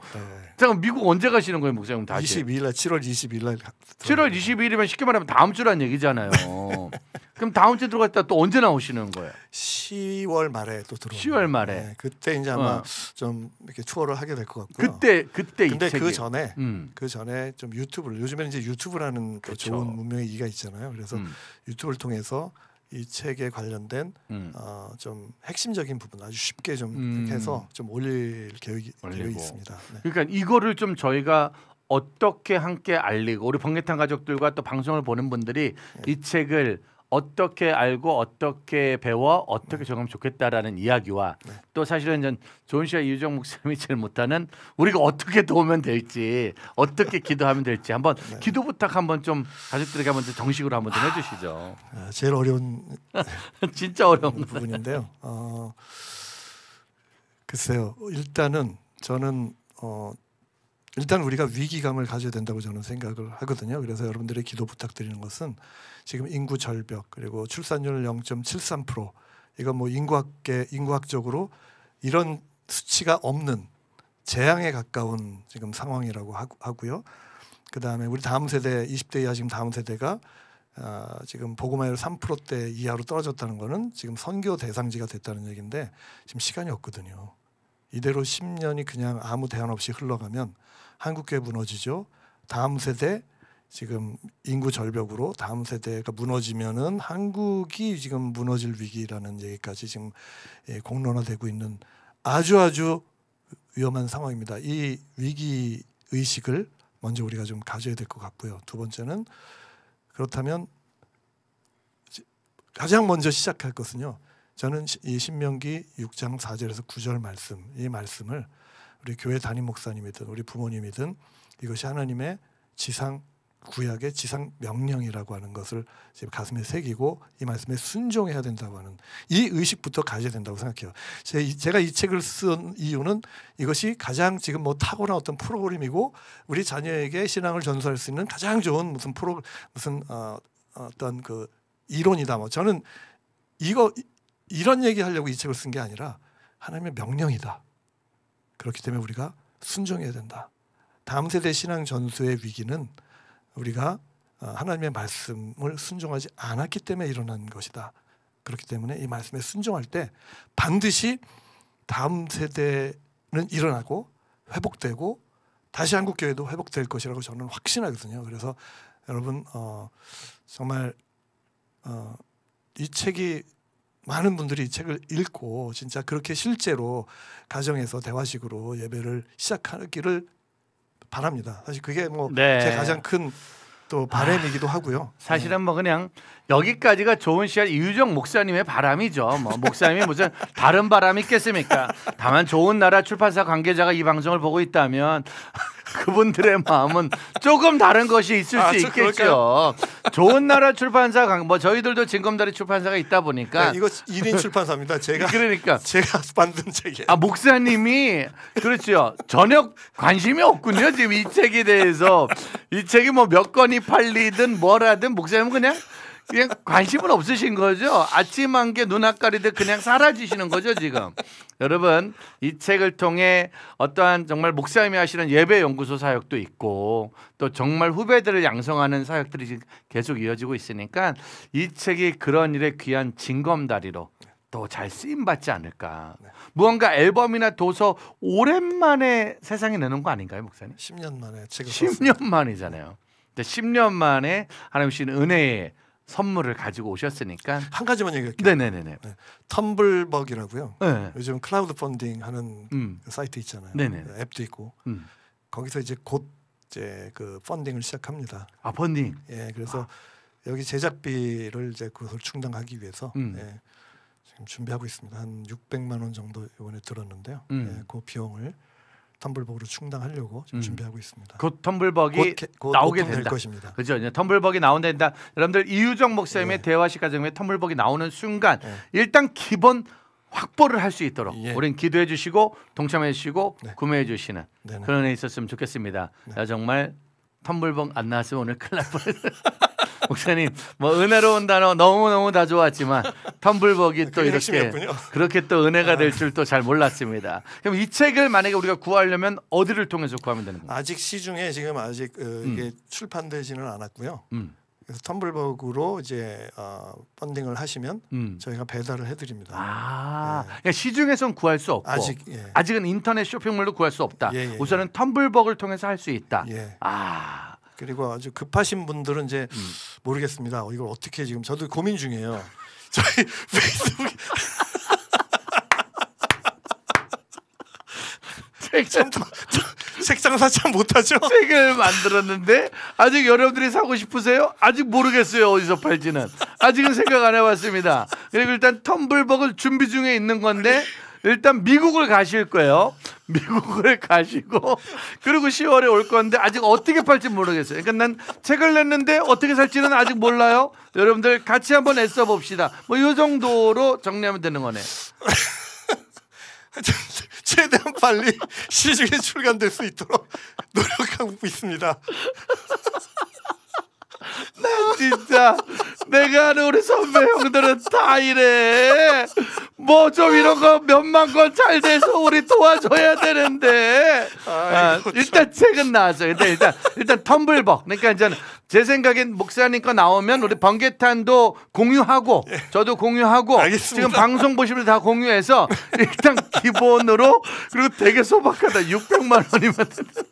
잠깐 미국 언제 가시는 거예요, 목사님 다시? 22일 날 7월 22일 날 7월 22일이면 쉽게 말하면 다음 주란 얘기잖아요. 그럼 다음 주에 들어갔다 또 언제 나오시는 거예요? 10월 말에 또 들어오는 10월 말에. 네, 그때 이제 아마 좀 이렇게 투어를 하게 될 것 같고요. 그때 근데 이 책이. 그 전에 좀 유튜브를 요즘에는 이제 유튜브라는 또 그렇죠. 좋은 문명의 이가 있잖아요. 그래서 유튜브를 통해서 이 책에 관련된 좀 핵심적인 부분 아주 쉽게 좀 이렇게 해서 좀 올릴 계획이 있습니다. 네. 그러니까 이거를 좀 저희가 어떻게 함께 알리고 우리 번개탄 가족들과 또 방송을 보는 분들이 이 책을 어떻게 알고 어떻게 배워 어떻게 적용하면 좋겠다라는 이야기와 또 사실은 전 조은 씨와 이유정 목사님이 제일 못하는 우리가 어떻게 도우면 될지 어떻게 기도하면 될지 한번 기도 부탁 한번 좀 가족들에게 한번 좀 정식으로 한번 좀 해주시죠. 제일 어려운 진짜 어려운 부분인데요. 글쎄요. 일단은 저는 일단 우리가 위기감을 가져야 된다고 저는 생각을 하거든요. 그래서 여러분들의 기도 부탁드리는 것은 지금 인구 절벽 그리고 출산율 0.73% 이건 뭐 인구학적으로 이런 수치가 없는 재앙에 가까운 지금 상황이라고 하고요. 그다음에 우리 다음 세대 20대 이하 지금 다음 세대가 지금 복음화율 3%대 이하로 떨어졌다는 거는 지금 선교 대상지가 됐다는 얘기인데 지금 시간이 없거든요. 이대로 10년이 그냥 아무 대안 없이 흘러가면 한국교회 무너지죠. 다음 세대 지금 인구 절벽으로 다음 세대가 무너지면은 한국이 지금 무너질 위기라는 얘기까지 지금 공론화되고 있는 아주 위험한 상황입니다. 이 위기 의식을 먼저 우리가 좀 가져야 될 것 같고요. 두 번째는 그렇다면 가장 먼저 시작할 것은요. 저는 이 신명기 6장 4절에서 9절 말씀, 이 말씀을 우리 교회 담임 목사님이든 우리 부모님이든 이것이 하나님의 지상 구약의 지상 명령이라고 하는 것을 지금 가슴에 새기고 이 말씀에 순종해야 된다고 하는 이 의식부터 가져야 된다고 생각해요. 제가 이 책을 쓴 이유는 이것이 가장 지금 뭐 타고난 어떤 프로그램이고 우리 자녀에게 신앙을 전수할 수 있는 가장 좋은 무슨 어떤 그 이론이다. 뭐 저는 이런 얘기하려고 이 책을 쓴 게 아니라 하나님의 명령이다. 그렇기 때문에 우리가 순종해야 된다. 다음 세대 신앙 전수의 위기는 우리가 하나님의 말씀을 순종하지 않았기 때문에 일어난 것이다. 그렇기 때문에 이 말씀에 순종할 때 반드시 다음 세대는 일어나고 회복되고 다시 한국교회도 회복될 것이라고 저는 확신하거든요. 그래서 여러분 정말 이 책이 많은 분들이 이 책을 읽고 진짜 그렇게 실제로 가정에서 대화식으로 예배를 시작하기를 바랍니다. 사실 그게 뭐 제 가장 큰 또 바람이기도 하고요. 사실은 뭐 그냥 여기까지가 좋은 시간 이유정 목사님의 바람이죠. 뭐 목사님이 무슨 다른 바람이 있겠습니까? 다만 좋은 나라 출판사 관계자가 이 방송을 보고 있다면 그분들의 마음은 조금 다른 것이 있을 수 있겠죠. 그럴까요? 좋은 나라 출판사 뭐 저희들도 징검다리 출판사가 있다 보니까 이거 1인 출판사입니다. 제가 만든 책이에요. 목사님이 그렇죠. 전혀 관심이 없군요. 지금 이 책에 대해서 이 책이 뭐 몇 건이 팔리든 뭐라든 목사님은 그냥 관심은 없으신 거죠. 아침 한 개 눈 앞가리듯 그냥 사라지시는 거죠 지금. 여러분 이 책을 통해 어떠한 정말 목사님이 하시는 예배 연구소 사역도 있고 또 정말 후배들을 양성하는 사역들이 지금 계속 이어지고 있으니까 이 책이 그런 일에 귀한 징검다리로 또 잘 쓰임 받지 않을까. 무언가 앨범이나 도서 오랜만에 세상에 내는 거 아닌가요 목사님? 10년 만에 책을 10년 만이잖아요. 10년 만에 하나님 씨는 은혜의 선물을 가지고 오셨으니까 한 가지만 얘기할게요. 네네네. 네. 텀블벅이라고요. 네. 요즘 클라우드 펀딩 하는 그 사이트 있잖아요. 네네. 앱도 있고 거기서 이제 곧 이제 그 펀딩을 시작합니다. 아 펀딩. 예, 그래서 여기 제작비를 이제 그것을 충당하기 위해서 예, 지금 준비하고 있습니다. 한 600만 원 정도 이번에 들었는데요. 예, 그 비용을 텀블벅으로 충당하려고 지금 준비하고 있습니다. 곧 텀블벅이 곧 나오게 될 된다. 것입니다. 그렇죠. 이제 텀블벅이 나온다. 여러분들 이유정 목사님의 대화식 가정에 텀블벅이 나오는 순간 일단 기본 확보를 할 수 있도록 우린 기도해 주시고 동참해 주시고 구매해 주시는 그런 애 있었으면 좋겠습니다. 나 정말 텀블벅 안 나왔으면 오늘 큰일 날 뻔했어요. 목사님 뭐 은혜로운 단어 너무너무 다 좋았지만 텀블벅이 또 이렇게 핵심이었군요. 그렇게 또 은혜가 될 줄 또 잘 몰랐습니다. 그럼 이 책을 만약에 우리가 구하려면 어디를 통해서 구하면 되는 건가요? 아직 시중에 지금 아직 이게 출판되지는 않았고요. 그래서 텀블벅으로 이제 펀딩을 하시면 저희가 배달을 해드립니다. 그러니까 시중에선 구할 수 없고 아직은 인터넷 쇼핑몰로 구할 수 없다. 우선은 텀블벅을 통해서 할 수 있다. 그리고 아주 급하신 분들은 이제 모르겠습니다. 이걸 어떻게 지금 저도 고민 중이에요. 저희 페이스북에 책 장사 참 못하죠. 책을 만들었는데 아직 여러분들이 사고 싶으세요? 아직 모르겠어요. 어디서 팔지는. 아직은 생각 안 해봤습니다. 그리고 일단 텀블벅을 준비 중에 있는 건데 일단 미국을 가실 거예요. 미국을 가시고 그리고 10월에 올 건데 아직 어떻게 팔지 모르겠어요. 그러니까 난 책을 냈는데 어떻게 살지는 아직 몰라요. 여러분들 같이 한번 애써 봅시다. 뭐 이 정도로 정리하면 되는 거네. 최대한 빨리 시중에 출간될 수 있도록 노력하고 있습니다. 난 진짜 내가 아는 우리 선배 형들은 다 이래. 뭐 좀 이런 거 몇만 건 잘 돼서 우리 도와줘야 되는데. 일단 책은 나왔어요. 일단 텀블벅. 그러니까 이제 제 생각엔 목사님 거 나오면 우리 번개탄도 공유하고 저도 공유하고 알겠습니다. 지금 방송 보시면 다 공유해서 일단 기본으로 그리고 되게 소박하다. 600만 원이면 된다.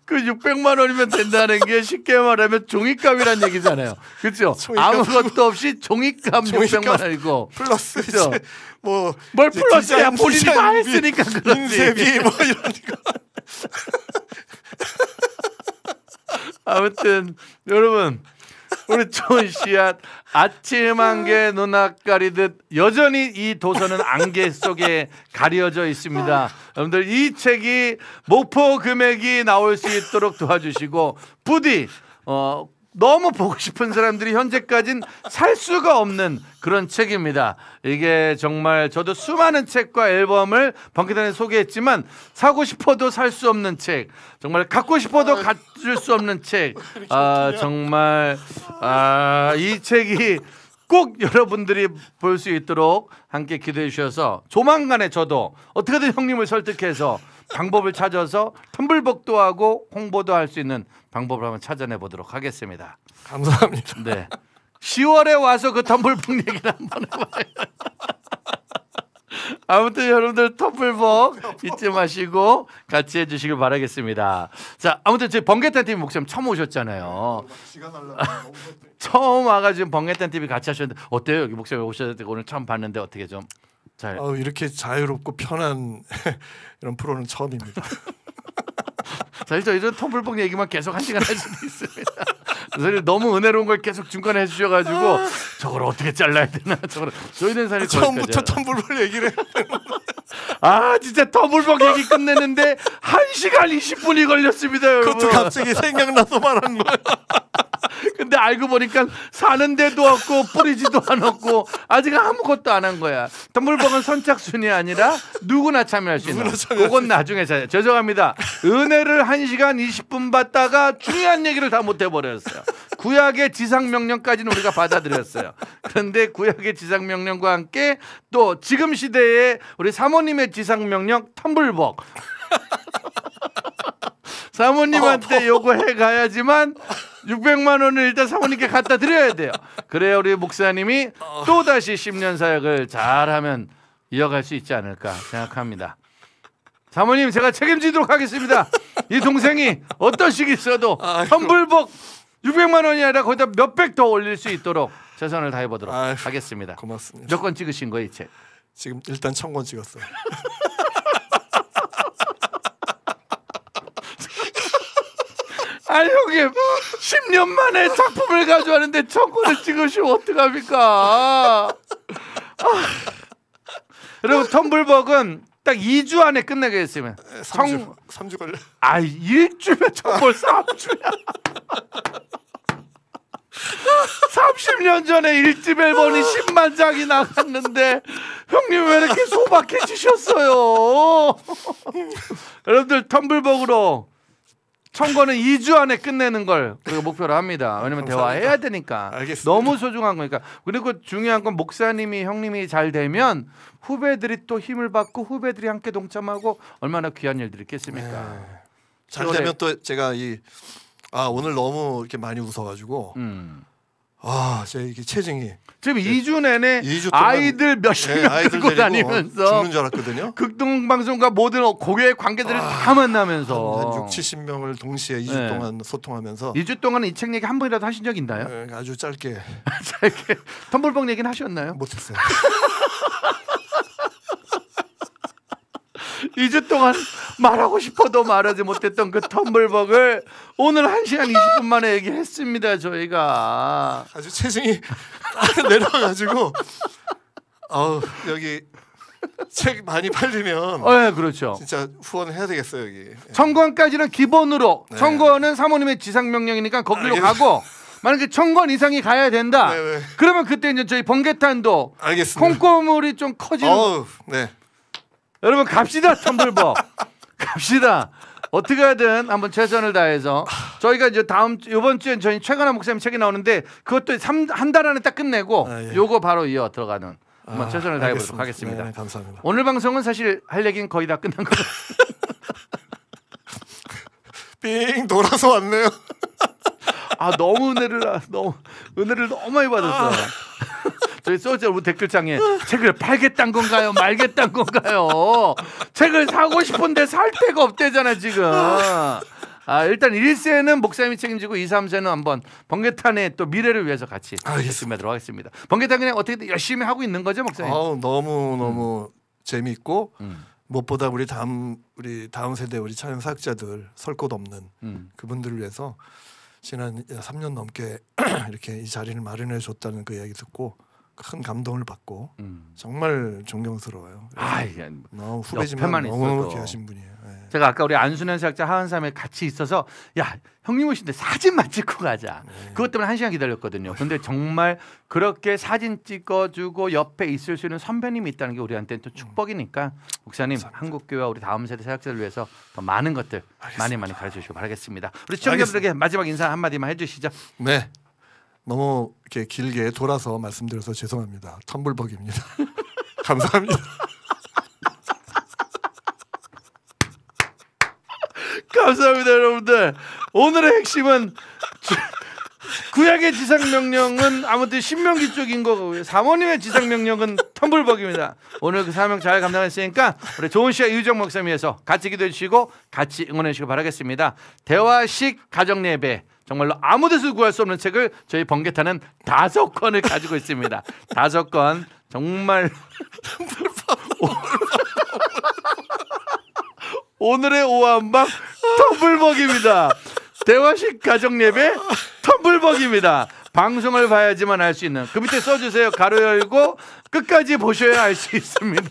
그 600만 원이면 된다는 게 쉽게 말하면 종이값이란 얘기잖아요. 그렇죠? 아무것도 없이 종이값 600만 원이고 플러스 그렇죠? 이제 뭘 플러스야 본인이 다 했으니까 그렇지. 인쇄비 뭐 이런 거. 아무튼 여러분 우리 좋은 씨앗 아침 안개 눈앞 가리듯 여전히 이 도서는 안개 속에 가려져 있습니다. 여러분들 이 책이 목표 금액이 나올 수 있도록 도와주시고 부디 너무 보고 싶은 사람들이 현재까지는 살 수가 없는 그런 책입니다. 이게 정말 저도 수많은 책과 앨범을 번개단에 소개했지만 사고 싶어도 살 수 없는 책, 정말 갖고 싶어도 가질 수 없는 책. 정말 이 책이 꼭 여러분들이 볼 수 있도록 함께 기도해 주셔서 조만간에 저도 어떻게든 형님을 설득해서 방법을 찾아서 텀블벅도 하고 홍보도 할 수 있는 방법을 한번 찾아내 보도록 하겠습니다. 감사합니다. 네. 10월에 와서 그 텀블벅 얘기를 한번 해봐요. 아무튼 여러분들 텀블벅 잊지 마시고 같이 해주시길 바라겠습니다. 자, 아무튼 저희 번개탄 TV 목사님 처음 오셨잖아요. 처음 와가지고 번개탄 TV 같이 하셨는데 어때요? 여기 목사님 오셨을 오늘 처음 봤는데 어떻게 좀 잘? 이렇게 자유롭고 편한 이런 프로는 처음입니다. 사실 저 이런 텀블벅 얘기만 계속 1시간 할 수도 있습니다. 사실 너무 은혜로운 걸 계속 중간에 해주셔가지고 저걸 어떻게 잘라야 되나 저걸 저희는 사실 처음부터 텀블벅 얘기를 진짜 텀블벅 얘기 끝내는데 1시간 20분이 걸렸습니다. 여러분. 그것도 갑자기 생각나서 말한 거야. 근데 알고 보니까 사는 데도 없고 뿌리지도 않았고 아직 아무것도 안 한 거야. 텀블벅은 선착순이 아니라 누구나 참여할 수 있는. 그건 나중에 죄송합니다. 은혜를 1시간 20분 받다가 중요한 얘기를 다 못 해버렸어요. 구약의 지상명령까지는 우리가 받아들였어요. 그런데 구약의 지상명령과 함께 또 지금 시대에 우리 사모님의 지상명령 텀블벅. 사모님한테 요구해 가야지만 600만 원을 일단 사모님께 갖다 드려야 돼요. 그래야 우리 목사님이 또다시 10년 사역을 잘하면 이어갈 수 있지 않을까 생각합니다. 사모님 제가 책임지도록 하겠습니다. 이 동생이 어떤 식이 있어도 텀블벅 600만 원이 아니라 거기다 몇백 더 올릴 수 있도록 최선을 다해보도록 하겠습니다. 고맙습니다. 몇 권 찍으신 거예요 이 책? 지금 일단 1000권 찍었어요. 형님 10년 만에 작품을 가져왔는데 1000권을 찍으시면 어떡합니까? 여러분 텀블벅은 딱 2주 안에 끝내겠으면 3주 걸려. 1주면 벌써 3주야. 30년 전에 1집 앨범이 10만 장이 나갔는데 형님 왜 이렇게 소박해지셨어요? 여러분들 텀블벅으로 1000권은 2주 안에 끝내는 걸 우리가 목표로 합니다. 왜냐면 대화해야 되니까. 알겠습니다. 너무 소중한 거니까. 그리고 중요한 건 목사님이 형님이 잘 되면 후배들이 또 힘을 받고 후배들이 함께 동참하고 얼마나 귀한 일들이 있겠습니까? 잘 되면 또 제가 오늘 너무 이렇게 많이 웃어가지고 제 이게 체증이 지금 2주 내내 2주 동안 아이들 몇십 명 들고 다니면서 죽는 줄 알았거든요. 극동방송과 모든 고교의 관계들을 다 만나면서 한 6, 70명을 동시에 2주 동안 소통하면서 2주 동안은 이 책 얘기 한 번이라도 하신 적 있나요? 아주 짧게 텀블벅 얘기는 하셨나요? 못했어요. 2주 동안 말하고 싶어도 말하지 못했던 그 텀블벅을 오늘 1시간 20분 만에 얘기했습니다. 저희가 아주 체증이 내려가지고 여기 책 많이 팔리면 네, 그렇죠. 진짜 후원해야 되겠어요 여기. 1000권까지는 기본으로 1000권은 사모님의 지상명령이니까 거기로 가고 만약에 1000권 이상이 가야 된다. 네네. 그러면 그때 이제 저희 번개탄도 알겠습니다. 콩고물이 좀 커지는. 네. 여러분 갑시다 텀블벅. 갑시다. 어떻게 하든 한번 최선을 다해서 저희가 이제 이번 주엔 저희 최강한 목사님 책이 나오는데 그것도 한 달 안에 딱 끝내고 예. 요거 바로 이어 들어가는 한번 최선을 다해보도록 알겠습니다. 하겠습니다. 네, 감사합니다. 오늘 방송은 사실 할 얘기는 거의 다 끝난 거죠. 삥 돌아서 왔네요. 아 너무 은혜를 너무 많이 받았어. 저희 소셜 댓글창에 책을 팔겠다는 건가요? 말겠다는 건가요? 책을 사고 싶은데 살 데가 없대잖아 지금. 일단 1세는 목사님이 책임지고 2, 3세는 한번 번개탄의 또 미래를 위해서 같이 말씀하도록 하겠습니다. 번개탄 그냥 어떻게든 열심히 하고 있는 거죠 목사님? 너무 재미있고 무엇보다 우리 다음 세대 우리 찬양 사역자들 설 곳 없는 그분들을 위해서 지난 3년 넘게 이렇게 이 자리를 마련해 줬다는 그 이야기 듣고 큰 감동을 받고 정말 존경스러워요. 너무 후배지만 너무 귀하신 분이에요. 네. 제가 아까 우리 안순현 사역자 하은삼에 같이 있어서 야 형님 오신데 사진만 찍고 가자. 그것 때문에 1시간 기다렸거든요. 근데 정말 그렇게 사진 찍어주고 옆에 있을 수 있는 선배님이 있다는 게 우리한테는 또 축복이니까 목사님 한국교회와 우리 다음 세대 사역자를 위해서 더 많은 것들 많이 가르쳐주시고 바라겠습니다. 우리 시청자들에게 마지막 인사 한마디만 해주시죠. 네. 너무 이렇게 길게 돌아서 말씀드려서 죄송합니다. 텀블벅입니다. 감사합니다. 감사합니다 여러분들. 오늘의 핵심은 구약의 지상명령은 아무튼 신명기 쪽인 거고요. 사모님의 지상명령은 텀블벅입니다. 오늘 그 사명 잘 감당했으니까 우리 좋은 시간 이유정 목사님에서 같이 기도해 주시고 같이 응원해 주시기 바라겠습니다. 대화식 가정예배 정말로 아무 데서 구할 수 없는 책을 저희 번개탄은 5권을 가지고 있습니다. 5권 정말 오늘의 오한방 텀블벅입니다. 대화식 가정예배 텀블벅입니다. 방송을 봐야지만 알 수 있는 그 밑에 써주세요. 가로 열고 끝까지 보셔야 알 수 있습니다.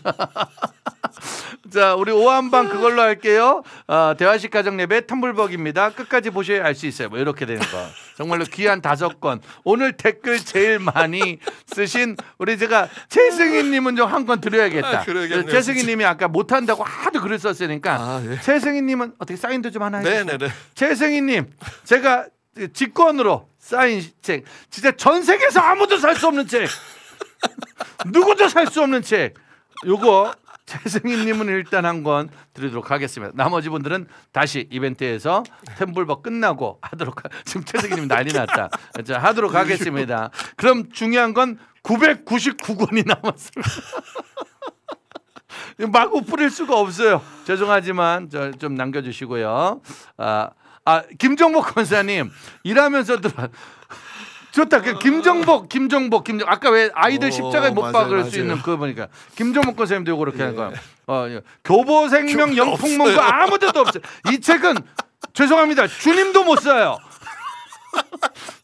자 우리 오한방 그걸로 할게요. 대화식 가정예배 텀블벅입니다. 끝까지 보셔야 알 수 있어요. 뭐 이렇게 되는 거 정말로 귀한 5권. 오늘 댓글 제일 많이 쓰신 우리 제가 최승희님은 좀 한 권 드려야겠다. 최승희님이 아까 못한다고 하도 글을 썼으니까 예. 최승희님은 어떻게 사인도 좀 하나 해주세요. 네네네. 최승희님 제가 직권으로 사인 책 진짜 전 세계에서 아무도 살 수 없는 책 누구도 살 수 없는 책 요거 최승희님은 일단 한 권 드리도록 하겠습니다. 나머지 분들은 다시 이벤트에서 템블벅 끝나고 하도록 지금 최승희님 난리 났다. 자, 하도록 하겠습니다. 그럼 중요한 건 999권이 남았습니다. 마구 뿌릴 수가 없어요. 죄송하지만 좀 남겨주시고요. 김정복 권사님 일하면서 좋다. 김정복 아까 왜 아이들 십자가에 못 박을 수 있는 그거 보니까 김정복 권사님도 요거 그렇게 하는 거야. 교보생명 영풍문고 아무 데도 없어요. 이 책은 죄송합니다. 주님도 못 사요.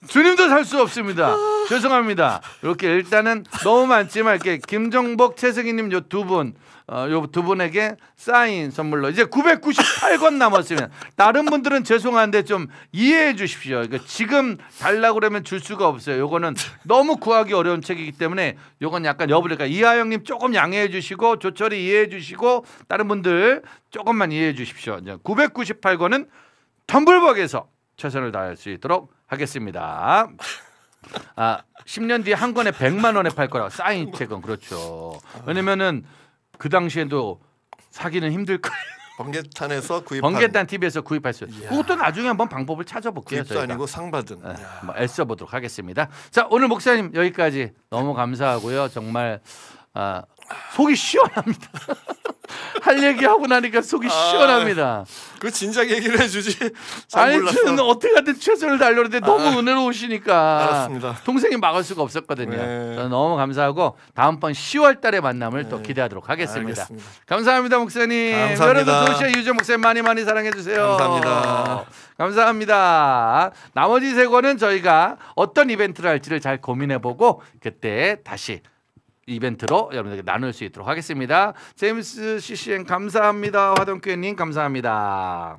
주님도 살 수 없습니다. 죄송합니다. 이렇게 일단은 너무 많지만 이렇게 김정복, 최승희님 요 두 분, 요 두 분에게 사인 선물로 이제 998권 남았으면 다른 분들은 죄송한데 좀 이해해 주십시오. 그러니까 지금 달라고 그러면 줄 수가 없어요. 요거는 너무 구하기 어려운 책이기 때문에 요건 약간 여부니까 이하영님 조금 양해해 주시고 조철이 이해해 주시고 다른 분들 조금만 이해해 주십시오. 998권은 텀블벅에서 최선을 다할 수 있도록 하겠습니다. 10년 뒤에 한 권에 100만 원에 팔 거라고 사인 책은 그렇죠. 왜냐면은 그 당시에도 사기는 힘들 거예요. 번개탄에서 구입한 번개탄 TV에서 구입할 수 있어요. 그것도 나중에 한번 방법을 찾아볼게요. 구입도 저희가. 아니고 상 받은. 뭐 애써 보도록 하겠습니다. 자 오늘 목사님 여기까지 너무 감사하고요. 정말 속이 시원합니다. 할 얘기하고 나니까 속이 시원합니다. 그 진작 얘기를 해주지. 아니 저는 어떻게 하든 최선을 다하려는데 너무 은혜로우시니까 알았습니다. 동생이 막을 수가 없었거든요. 네. 저는 너무 감사하고 다음번 10월 달에 만남을 또 기대하도록 하겠습니다. 알겠습니다. 감사합니다 목사님. 감사합니다. 여러분 도시의 유정 목사님 많이 사랑해 주세요. 감사합니다. 감사합니다. 나머지 세 권은 저희가 어떤 이벤트를 할지를 잘 고민해보고 그때 다시 이벤트로 여러분들에게 나눌 수 있도록 하겠습니다. 제임스 CCN 감사합니다. 화동교회님 감사합니다.